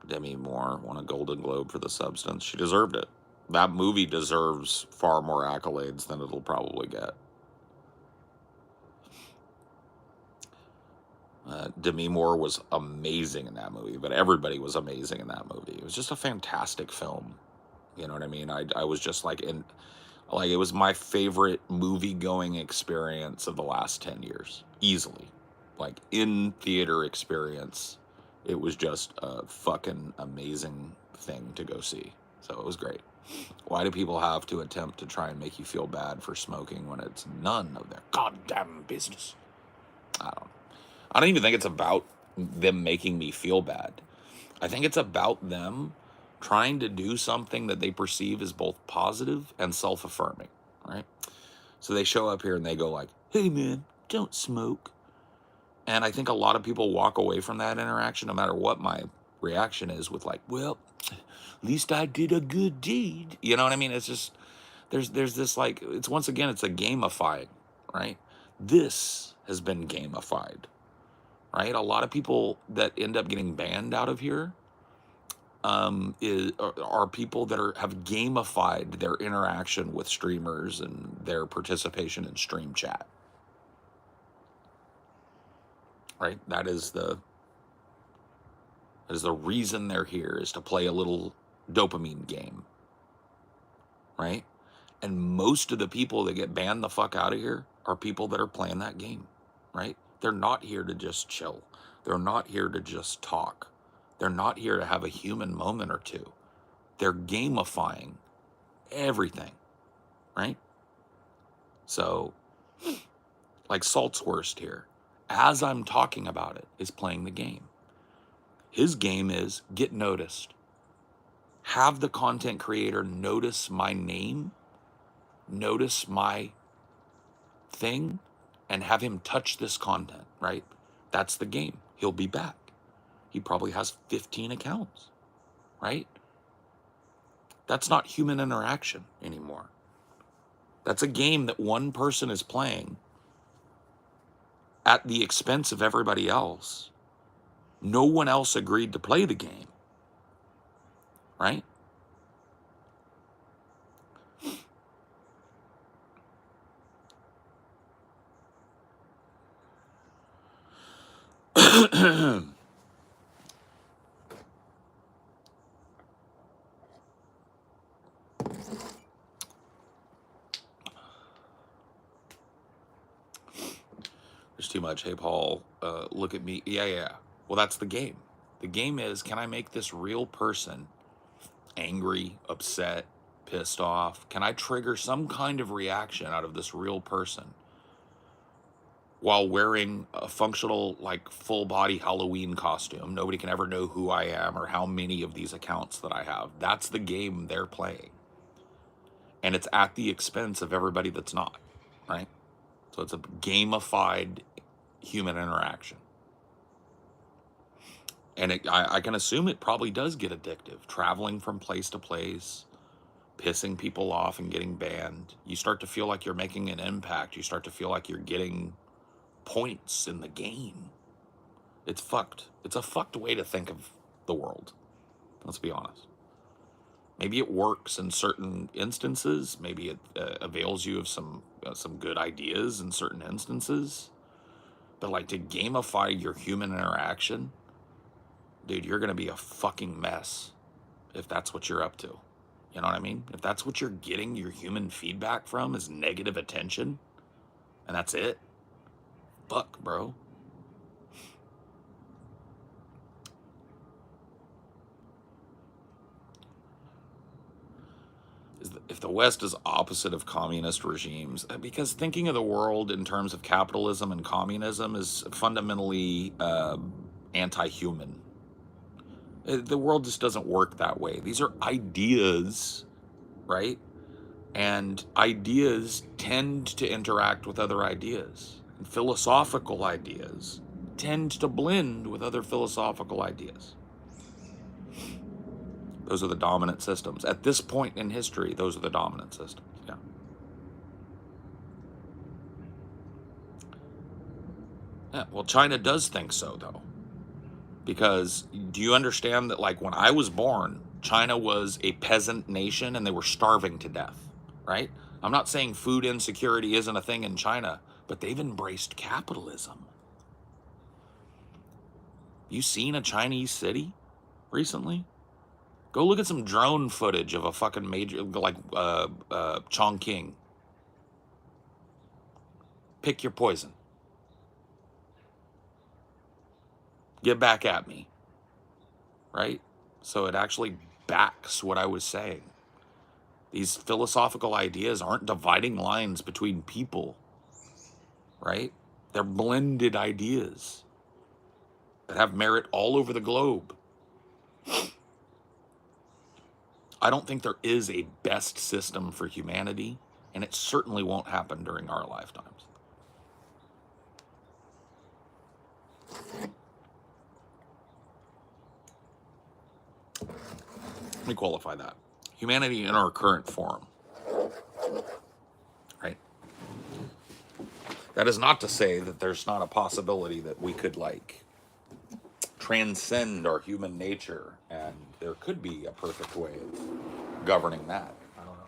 Demi Moore won a Golden Globe for The Substance. She deserved it. That movie deserves far more accolades than it'll probably get. Demi Moore was amazing in that movie, but everybody was amazing in that movie. It was just a fantastic film. You know what I mean? I was just like it was my favorite movie going experience of the last 10 years, easily. Like in theater experience, it was just a fucking amazing thing to go see. So it was great. Why do people have to attempt to try and make you feel bad for smoking when it's none of their goddamn business? I don't even think it's about them making me feel bad. I think it's about them trying to do something that they perceive as both positive and self-affirming, right? So they show up here and they go like, "Hey man, don't smoke." And I think a lot of people walk away from that interaction, no matter what my reaction is, with like, "Well, at least I did a good deed." You know what I mean? It's just there's this like, it's once again, it's a gamifying, right? This has been gamified, right? A lot of people that end up getting banned out of here are people that have gamified their interaction with streamers and their participation in stream chat. Right? That is the reason they're here, is to play a little dopamine game. Right? And most of the people that get banned the fuck out of here are people that are playing that game. Right? They're not here to just chill. They're not here to just talk. They're not here to have a human moment or two. They're gamifying everything, right? So, like Saltzworst here, as I'm talking about it, is playing the game. His game is get noticed. Have the content creator notice my name, notice my thing, and have him touch this content, right? That's the game. He'll be back. He probably has 15 accounts, right? That's not human interaction anymore. That's a game that one person is playing at the expense of everybody else. No one else agreed to play the game, right? There's too much. Hey, Paul, look at me. Yeah. Well, that's the game. The game is, can I make this real person angry, upset, pissed off? Can I trigger some kind of reaction out of this real person while wearing a functional, like, full body Halloween costume. Nobody can ever know who I am or how many of these accounts that I have. That's the game they're playing. And it's at the expense of everybody that's not, right? So it's a gamified human interaction. And I can assume it probably does get addictive. Traveling from place to place, pissing people off and getting banned. You start to feel like you're making an impact. You start to feel like you're getting points in the game. It's fucked. It's a fucked way to think of the world. Let's be honest. Maybe it works in certain instances. Maybe it avails you of some good ideas in certain instances. But like, to gamify your human interaction, dude, you're gonna be a fucking mess if that's what you're up to. You know what I mean? If that's what you're getting your human feedback from is negative attention, and that's it, fuck, bro. If the West is opposite of communist regimes, because thinking of the world in terms of capitalism and communism is fundamentally anti-human. The world just doesn't work that way. These are ideas, right? And ideas tend to interact with other ideas. And philosophical ideas tend to blend with other philosophical ideas. Those are the dominant systems. At this point in history, those are the dominant systems. Yeah. Yeah. Well, China does think so, though. Because do you understand that, like, when I was born, China was a peasant nation and they were starving to death, right? I'm not saying food insecurity isn't a thing in China, but they've embraced capitalism. You seen a Chinese city recently? Go look at some drone footage of a fucking major, like, Chongqing. Pick your poison. Get back at me, right? So it actually backs what I was saying. These philosophical ideas aren't dividing lines between people, right? They're blended ideas that have merit all over the globe. I don't think there is a best system for humanity, and it certainly won't happen during our lifetimes. Let me qualify that. Humanity in our current form, right? That is not to say that there's not a possibility that we could, like, transcend our human nature and there could be a perfect way of governing that. I don't know.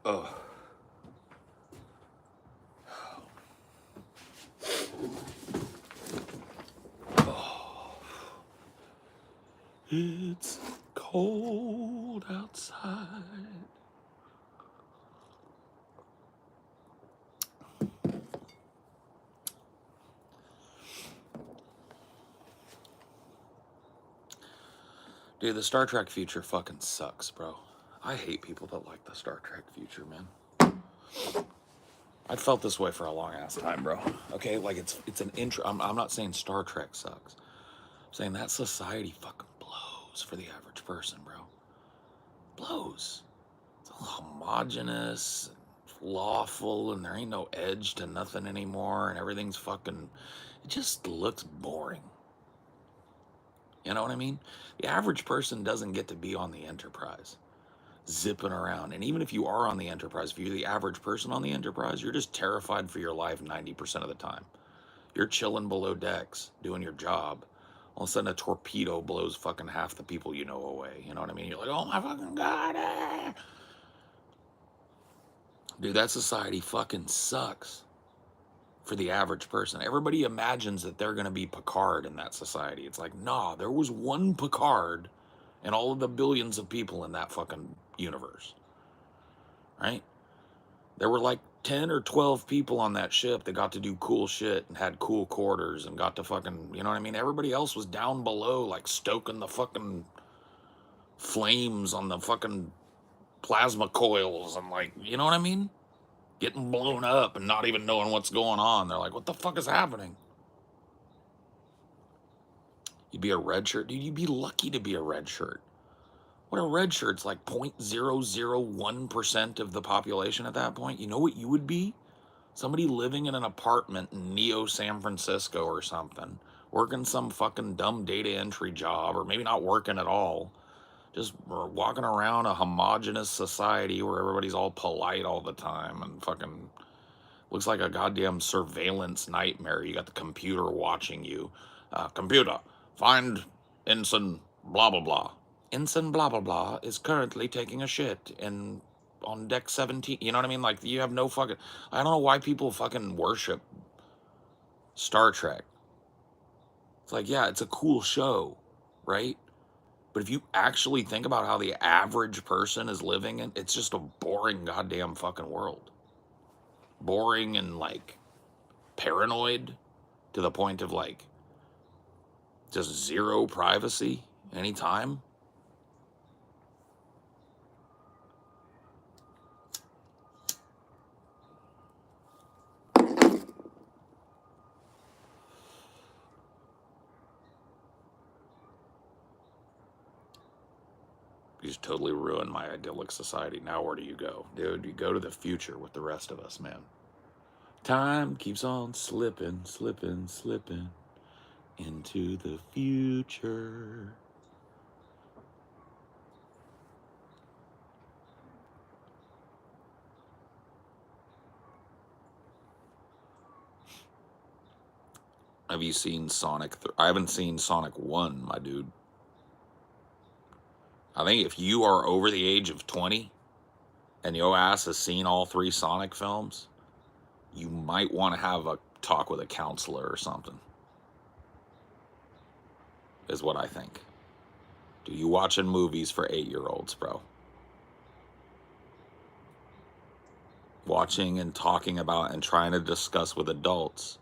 Oh. It's cold outside. Dude, the Star Trek future fucking sucks, bro. I hate people that like the Star Trek future, man. I felt this way for a long ass time, bro. Okay, like it's an intro. I'm not saying Star Trek sucks. I'm saying that society fucking blows for the average person, bro. Blows. It's all homogenous, lawful, and there ain't no edge to nothing anymore, and everything's fucking. It just looks boring. You know what I mean? The average person doesn't get to be on the Enterprise, zipping around. And even if you are on the Enterprise, if you're the average person on the Enterprise, you're just terrified for your life 90% of the time. You're chilling below decks, doing your job. All of a sudden, a torpedo blows fucking half the people you know away. You know what I mean? You're like, oh my fucking God. Dude, that society fucking sucks for the average person. Everybody imagines that they're going to be Picard in that society. It's like, nah, there was one Picard and all of the billions of people in that fucking universe, right? There were like 10 or 12 people on that ship that got to do cool shit and had cool quarters and got to fucking, you know what I mean? Everybody else was down below, like stoking the fucking flames on the fucking plasma coils and, like, you know what I mean? Getting blown up and not even knowing what's going on. They're like, what the fuck is happening? You'd be a red shirt. Dude, you'd be lucky to be a red shirt. What a red shirt's like 0.001% of the population at that point. You know what you would be? Somebody living in an apartment in Neo San Francisco or something, working some fucking dumb data entry job, or maybe not working at all. Just walking around a homogenous society where everybody's all polite all the time and fucking looks like a goddamn surveillance nightmare. You got the computer watching you. Computer, find ensign blah blah blah. Ensign blah blah blah is currently taking a shit in on deck 17. You know what I mean? Like, you have no fucking. I don't know why people fucking worship Star Trek. It's like, yeah, it's a cool show, right? But if you actually think about how the average person is living in, it's just a boring goddamn fucking world. Boring and, like, paranoid to the point of, like, just zero privacy anytime. You just totally ruined my idyllic society. Now where do you go? Dude, you go to the future with the rest of us, man. Time keeps on slipping, slipping, slipping into the future. Have you seen Sonic? I haven't seen Sonic 1, my dude. I think if you are over the age of 20 and your ass has seen all 3 Sonic films, you might want to have a talk with a counselor or something, is what I think. Do you watching movies for 8-year-olds, bro? Watching and talking about and trying to discuss with adults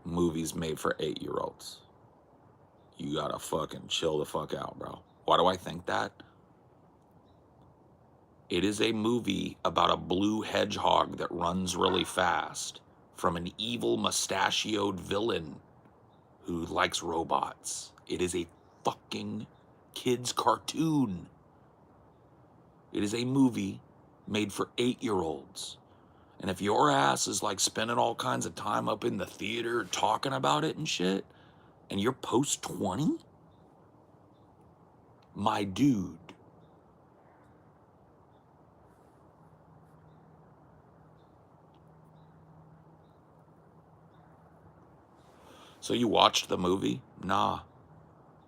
movies made for 8-year-olds. You gotta fucking chill the fuck out, bro. Why do I think that? It is a movie about a blue hedgehog that runs really fast from an evil mustachioed villain who likes robots. It is a fucking kid's cartoon. It is a movie made for 8-year-olds. And if your ass is like spending all kinds of time up in the theater talking about it and shit, and you're post 20, my dude, so you watched the movie? Nah,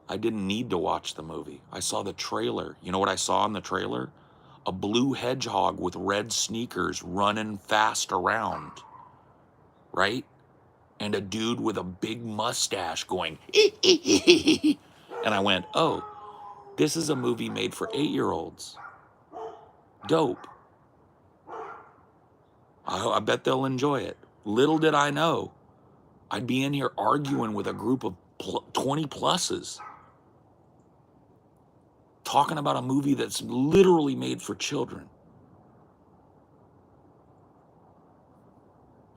I didn't need to watch the movie. I saw the trailer. You know what I saw in the trailer? a blue hedgehog with red sneakers running fast around, right? And a dude with a big mustache going, and I went, oh, this is a movie made for 8-year-olds. Dope. I bet they'll enjoy it. Little did I know, I'd be in here arguing with a group of 20 pluses, talking about a movie that's literally made for children.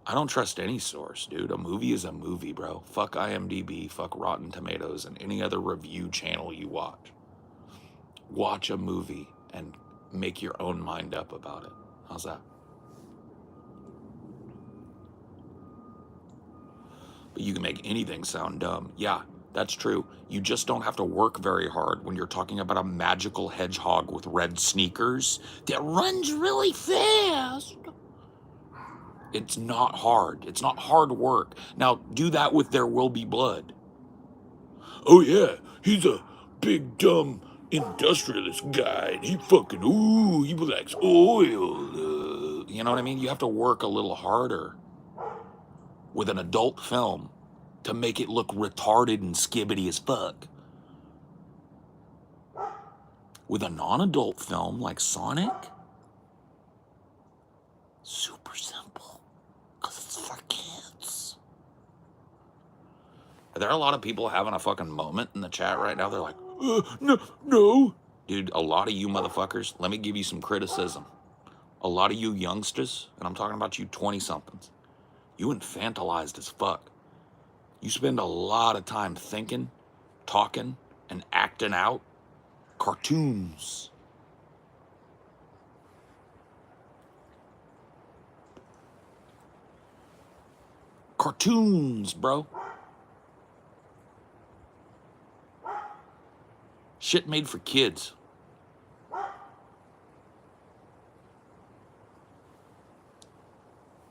I don't trust any source, dude. A movie is a movie, bro. Fuck IMDb, fuck Rotten Tomatoes, and any other review channel you watch. Watch a movie and make your own mind up about it. How's that? But you can make anything sound dumb. Yeah, that's true. You just don't have to work very hard when you're talking about a magical hedgehog with red sneakers that runs really fast. It's not hard. It's not hard work. Now, do that with There Will Be Blood. Oh, yeah, he's a big, dumb industrialist guy, and he fucking, he likes oil. You know what I mean? You have to work a little harder with an adult film to make it look retarded and skibbity as fuck. With a non-adult film like Sonic, super simple, because it's for kids. Are there a lot of people having a fucking moment in the chat right now? They're like, no. Dude, a lot of you motherfuckers, let me give you some criticism. A lot of you youngsters, and I'm talking about you 20-somethings, you infantilized as fuck. You spend a lot of time thinking, talking, and acting out cartoons. Cartoons, bro. Shit made for kids.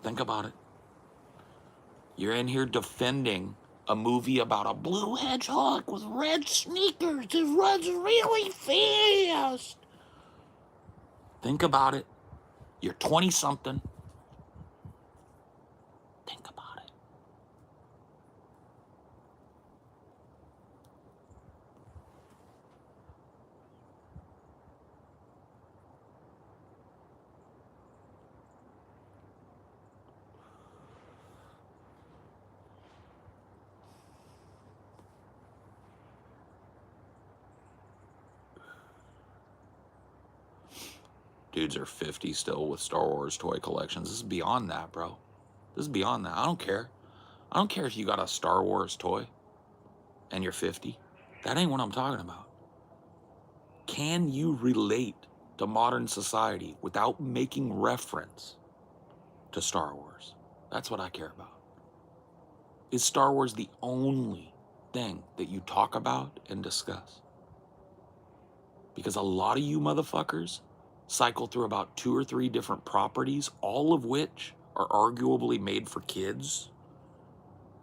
Think about it. You're in here defending a movie about a blue hedgehog with red sneakers that runs really fast. Think about it. You're 20-something. Think about it. Dudes are 50 still with Star Wars toy collections. This is beyond that, bro. This is beyond that. I don't care. I don't care if you got a Star Wars toy and you're 50. That ain't what I'm talking about. Can you relate to modern society without making reference to Star Wars? That's what I care about. Is Star Wars the only thing that you talk about and discuss? Because a lot of you motherfuckers cycle through about 2 or 3 different properties, all of which are arguably made for kids,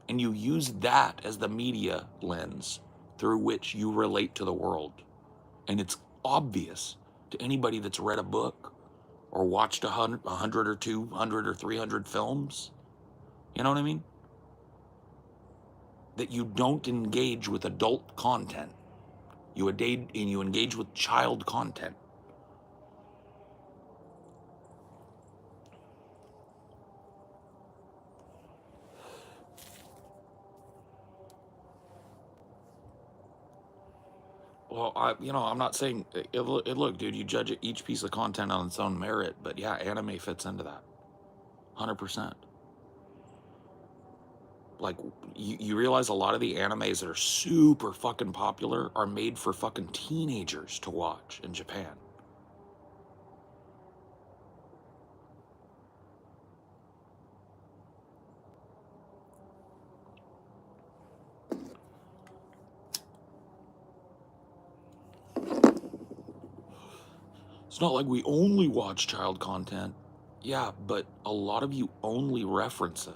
and you use that as the media lens through which you relate to the world. And it's obvious to anybody that's read a book or watched 100 or 200 or 300 films, you know what I mean? That you don't engage with adult content. You engage with child content. Well, I'm not saying, look, dude, you judge each piece of content on its own merit, but yeah, anime fits into that. 100%. Like, you realize a lot of the animes that are super fucking popular are made for fucking teenagers to watch in Japan. It's not like we only watch child content. Yeah, but a lot of you only reference it.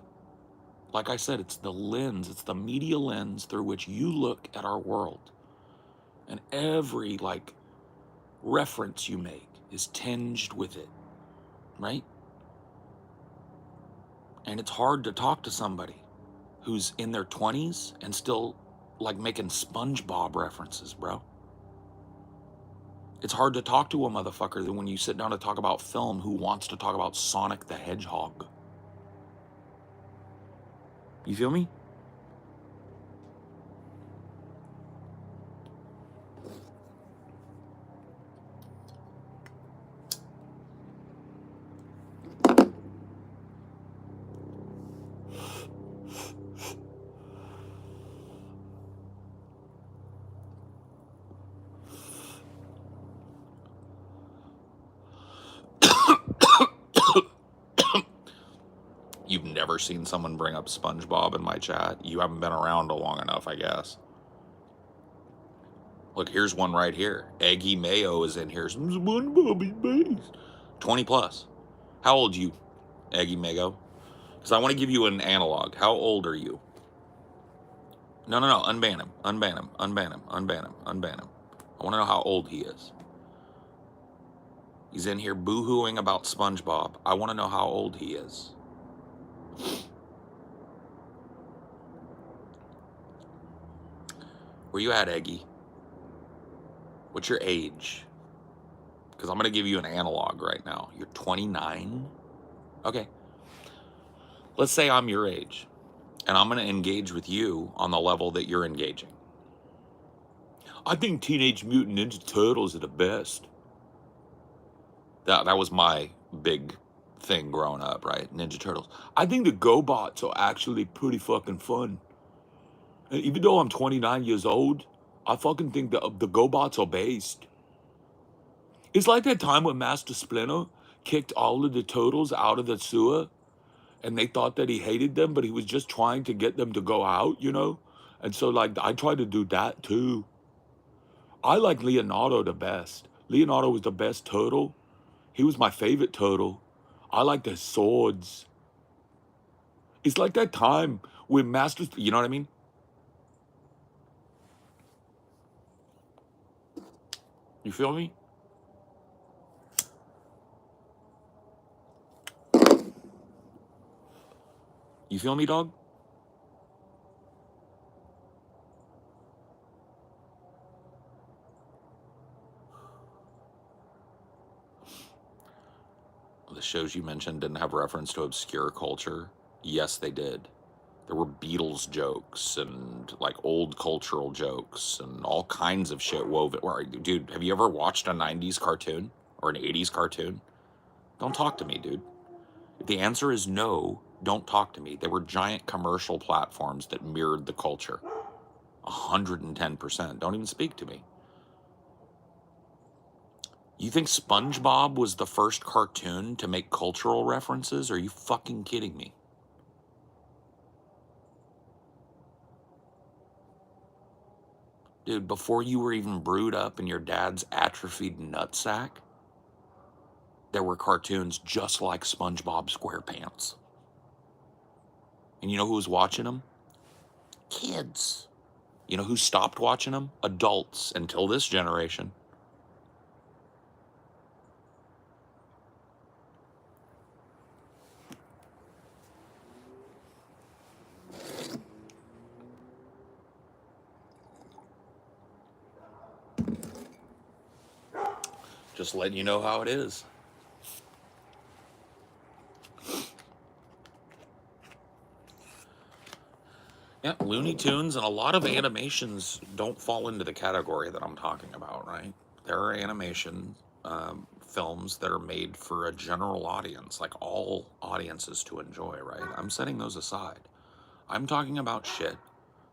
Like I said, it's the lens, it's the media lens through which you look at our world. And every, reference you make is tinged with it, right? And it's hard to talk to somebody who's in their 20s and still like making SpongeBob references, bro. It's hard to talk to a motherfucker that when you sit down to talk about film who wants to talk about Sonic the Hedgehog. You feel me? You've never seen someone bring up SpongeBob in my chat. You haven't been around long enough, I guess. Look, here's one right here. Eggy Mayo is in here. SpongeBob is base. 20 plus. How old are you, Eggy Mayo? Because I want to give you an analog. How old are you? No. Unban him. Unban him. Unban him. Unban him. Unban him. I want to know how old he is. He's in here boo-hooing about SpongeBob. I want to know how old he is. Where you at, Eggy? What's your age? Because I'm going to give you an analog right now. You're 29? Okay. Let's say I'm your age, and I'm going to engage with you on the level that you're engaging. I think Teenage Mutant Ninja Turtles are the best. That was my big thing growing up, right? Ninja Turtles. I think the GoBots are actually pretty fucking fun. And even though I'm 29 years old, I fucking think the GoBots are based. It's like that time when Master Splinter kicked all of the turtles out of the sewer, and they thought that he hated them, but he was just trying to get them to go out, you know? And so, like, I try to do that too. I like Leonardo the best. Leonardo was the best turtle. He was my favorite turtle. I like the swords. It's like that time when Master, you know what I mean? You feel me? You feel me, dog? The shows you mentioned didn't have reference to obscure culture. Yes, they did. There were Beatles jokes and like old cultural jokes and all kinds of shit woven. Dude, have you ever watched a 90s cartoon or an 80s cartoon? Don't talk to me, dude. If the answer is no, don't talk to me. They were giant commercial platforms that mirrored the culture. 110%. Don't even speak to me. You think SpongeBob was the first cartoon to make cultural references? Are you fucking kidding me? Dude, before you were even brewed up in your dad's atrophied nutsack, there were cartoons just like SpongeBob SquarePants. And you know who was watching them? Kids. You know who stopped watching them? Adults, until this generation. Just letting you know how it is. Yeah, Looney Tunes and a lot of animations don't fall into the category that I'm talking about, right? There are animation films that are made for a general audience, like all audiences to enjoy, right? I'm setting those aside. I'm talking about shit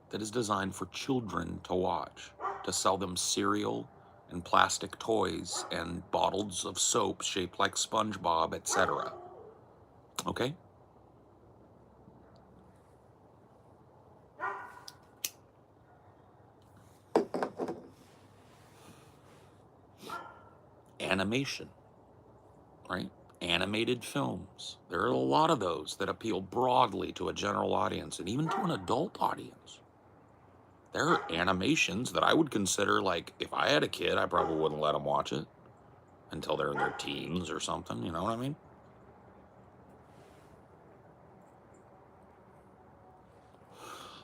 that is designed for children to watch, to sell them cereal and plastic toys and bottles of soap shaped like SpongeBob, etc. Okay? Animation, right? Animated films. There are a lot of those that appeal broadly to a general audience and even to an adult audience. There are animations that I would consider, like, if I had a kid, I probably wouldn't let him watch it. until they're in their teens or something, you know what I mean?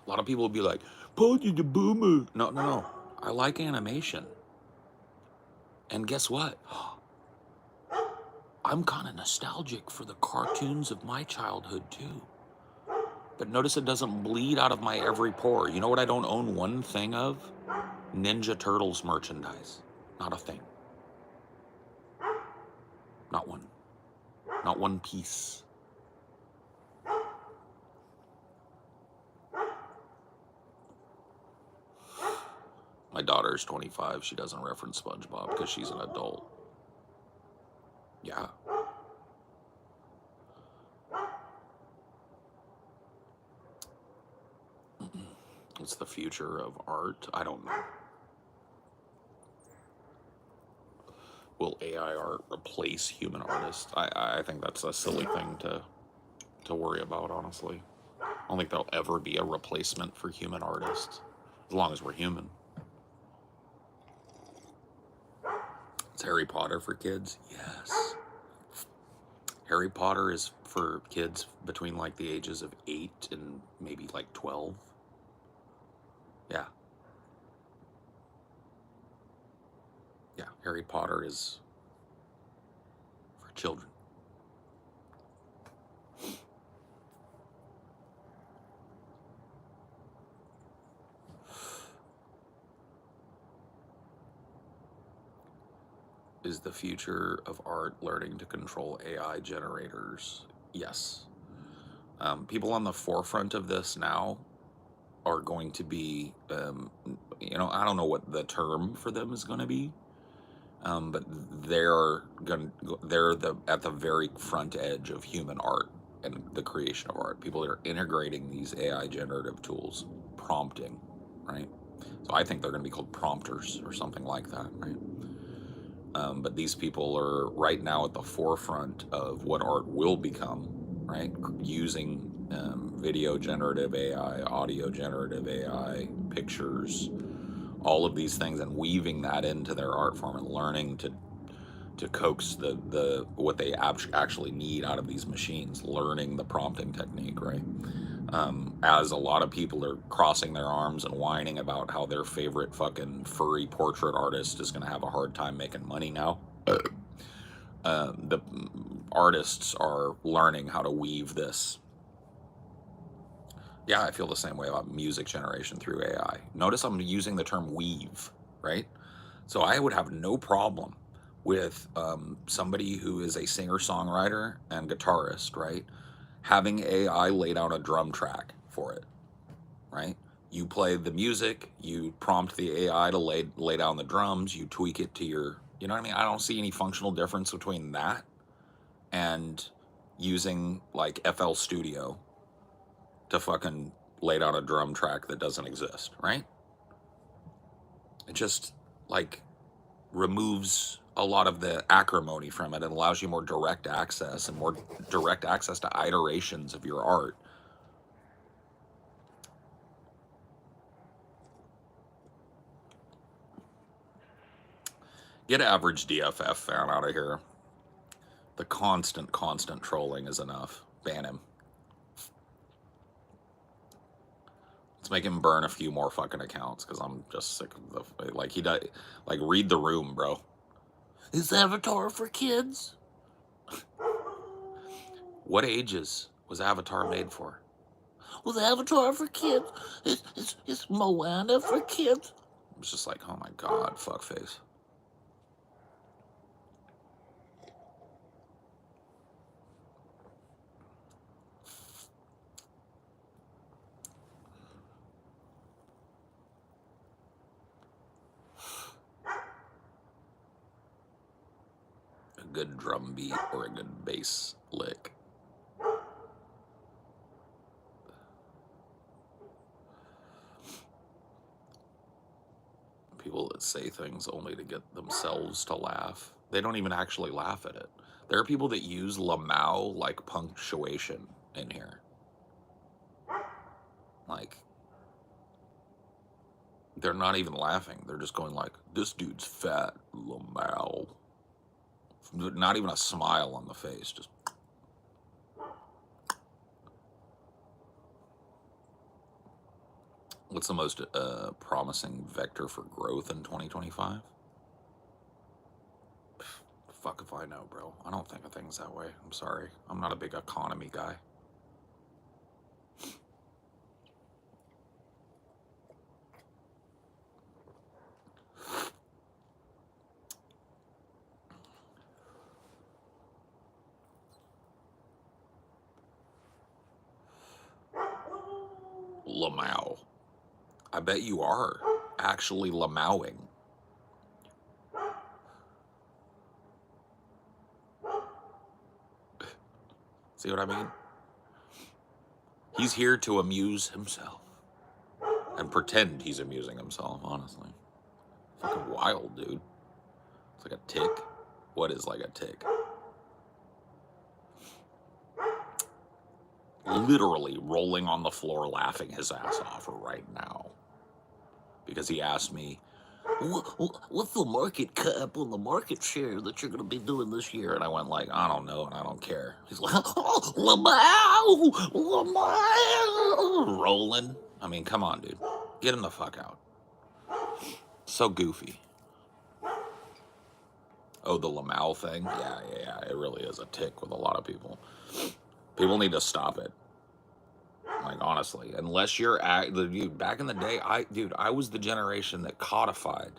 A lot of people will be like, Pudgy the boomer. No, no, no. I like animation. And guess what? I'm kind of nostalgic for the cartoons of my childhood too. But notice it doesn't bleed out of my every pore. You know what I don't own one thing of? Ninja Turtles merchandise. Not a thing. Not one. Not one piece. My daughter's 25. She doesn't reference SpongeBob because she's an adult. Yeah. What's the future of art? I don't know. Will AI art replace human artists? I think that's a silly thing to worry about, honestly. I don't think there'll ever be a replacement for human artists, as long as we're human. Is Harry Potter for kids? Yes. Harry Potter is for kids between like the ages of 8 and maybe like 12. Yeah. Yeah, Harry Potter is for children. Is the future of art learning to control AI generators? Yes. People on the forefront of this now are going to be, I don't know what the term for them is going to be, but they're at the very front edge of human art and the creation of art. People that are integrating these AI generative tools, prompting, right? So I think they're going to be called prompters or something like that, right? But these people are right now at the forefront of what art will become, right? Using video generative AI, audio generative AI, pictures, all of these things, and weaving that into their art form and learning to coax the what they actually need out of these machines, learning the prompting technique, right? As a lot of people are crossing their arms and whining about how their favorite fucking furry portrait artist is going to have a hard time making money now. The artists are learning how to weave this. Yeah, I feel the same way about music generation through AI. Notice I'm using the term weave, right? So I would have no problem with somebody who is a singer-songwriter and guitarist, right? Having AI lay down a drum track for it, right? You play the music, you prompt the AI to lay down the drums, you tweak it to your, you know what I mean? I don't see any functional difference between that and using like FL Studio to fucking lay down a drum track that doesn't exist, right? It just like removes a lot of the acrimony from it and allows you more direct access and more direct access to iterations of your art. Get average DFF fan out of here. The constant trolling is enough. Ban him. Let's make him burn a few more fucking accounts because I'm just sick of the like he does. Like read the room, bro. Is Avatar for kids? What ages was Avatar made for? Was Avatar for kids? Is Moana for kids? It's just like, oh my god, fuckface. A good drum beat or a good bass lick. People that say things only to get themselves to laugh. They don't even actually laugh at it. There are people that use Lamau like punctuation in here. Like, they're not even laughing. They're just going like, this dude's fat, Lamau. not even a smile on the face. Just. What's the most promising vector for growth in 2025? Fuck if I know, bro. I don't think of things that way. I'm sorry. I'm not a big economy guy. Lamau. I bet you are actually lamauing. See what I mean? He's here to amuse himself. And pretend he's amusing himself, honestly. Fucking wild, dude. It's like a tick. What is like a tick? Literally rolling on the floor laughing his ass off right now. Because he asked me, what's the market cap on the market share that you're going to be doing this year? And I went like, I don't know, and I don't care. He's like, oh, Lamau. Rolling. I mean, come on, dude. Get him the fuck out. So goofy. Oh, the Lamau thing? Yeah. It really is a tick with a lot of people. People need to stop it. Like, honestly, unless you're dude, back in the day, I was the generation that codified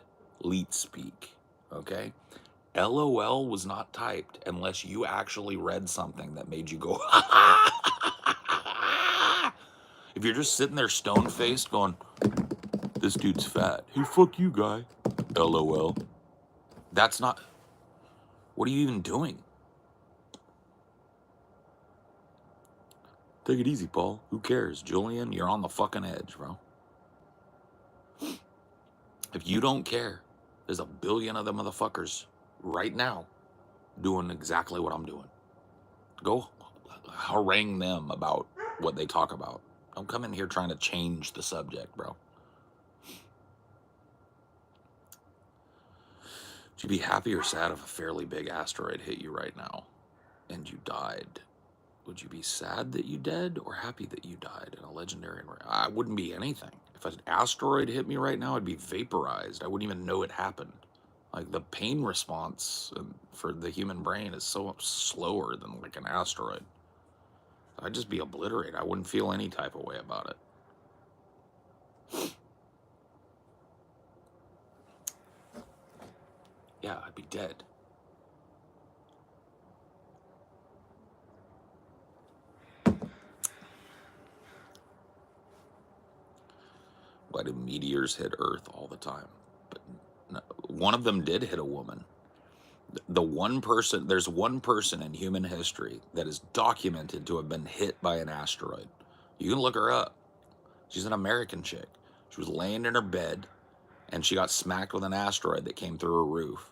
leet speak. Okay? LOL was not typed unless you actually read something that made you go, if you're just sitting there stone-faced going, this dude's fat. Hey, fuck you, guy. LOL. That's not... What are you even doing? Take it easy, Paul. Who cares? Julian, you're on the fucking edge, bro. If you don't care, there's a billion of them motherfuckers right now doing exactly what I'm doing. Go harangue them about what they talk about. Don't come in here trying to change the subject, bro. Would you be happy or sad if a fairly big asteroid hit you right now and you died? Would you be sad that you dead or happy that you died in a legendary... I wouldn't be anything. If an asteroid hit me right now, I'd be vaporized. I wouldn't even know it happened. Like, the pain response for the human brain is so much slower than, like, an asteroid. I'd just be obliterated. I wouldn't feel any type of way about it. Yeah, I'd be dead. Why do meteors hit Earth all the time? But no, one of them did hit a woman. There's one person in human history that is documented to have been hit by an asteroid. You can look her up. She's an American chick. She was laying in her bed, and she got smacked with an asteroid that came through her roof.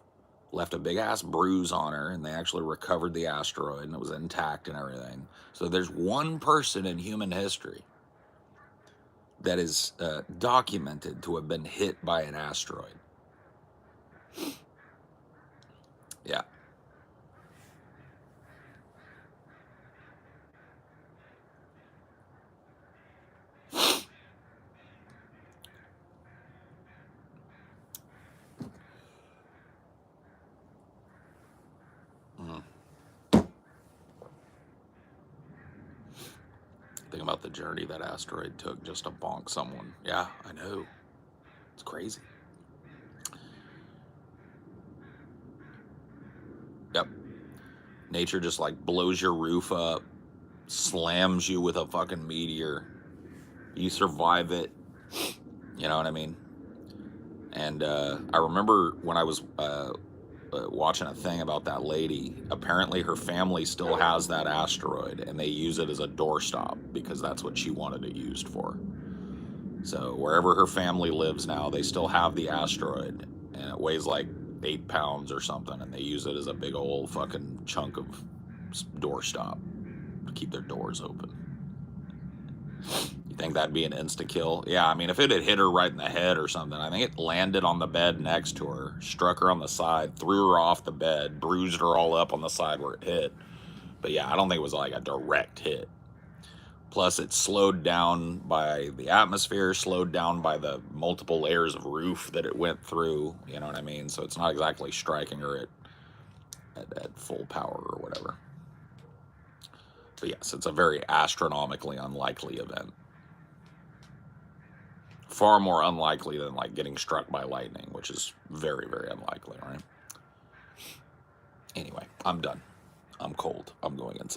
Left a big-ass bruise on her, and they actually recovered the asteroid, and it was intact and everything. So there's one person in human history that is documented to have been hit by an asteroid. Yeah. Think about the journey that asteroid took just to bonk someone. Yeah, I know. It's crazy. Yep. Nature just like blows your roof up, slams you with a fucking meteor. You survive it. You know what I mean? And I remember when I was watching a thing about that lady. Apparently her family still has that asteroid, and they use it as a doorstop because that's what she wanted it used for. So wherever her family lives now, they still have the asteroid, and it weighs like 8 pounds or something, and they use it as a big old fucking chunk of doorstop to keep their doors open. You think that'd be an insta-kill? Yeah, I mean, if it had hit her right in the head or something, I think it landed on the bed next to her, struck her on the side, threw her off the bed, bruised her all up on the side where it hit. But yeah, I don't think it was like a direct hit. Plus, it's slowed down by the atmosphere, slowed down by the multiple layers of roof that it went through. You know what I mean? So it's not exactly striking her at full power or whatever. But yes, it's a very astronomically unlikely event. Far more unlikely than like getting struck by lightning, which is very, very unlikely, right? Anyway, I'm done. I'm cold. I'm going inside.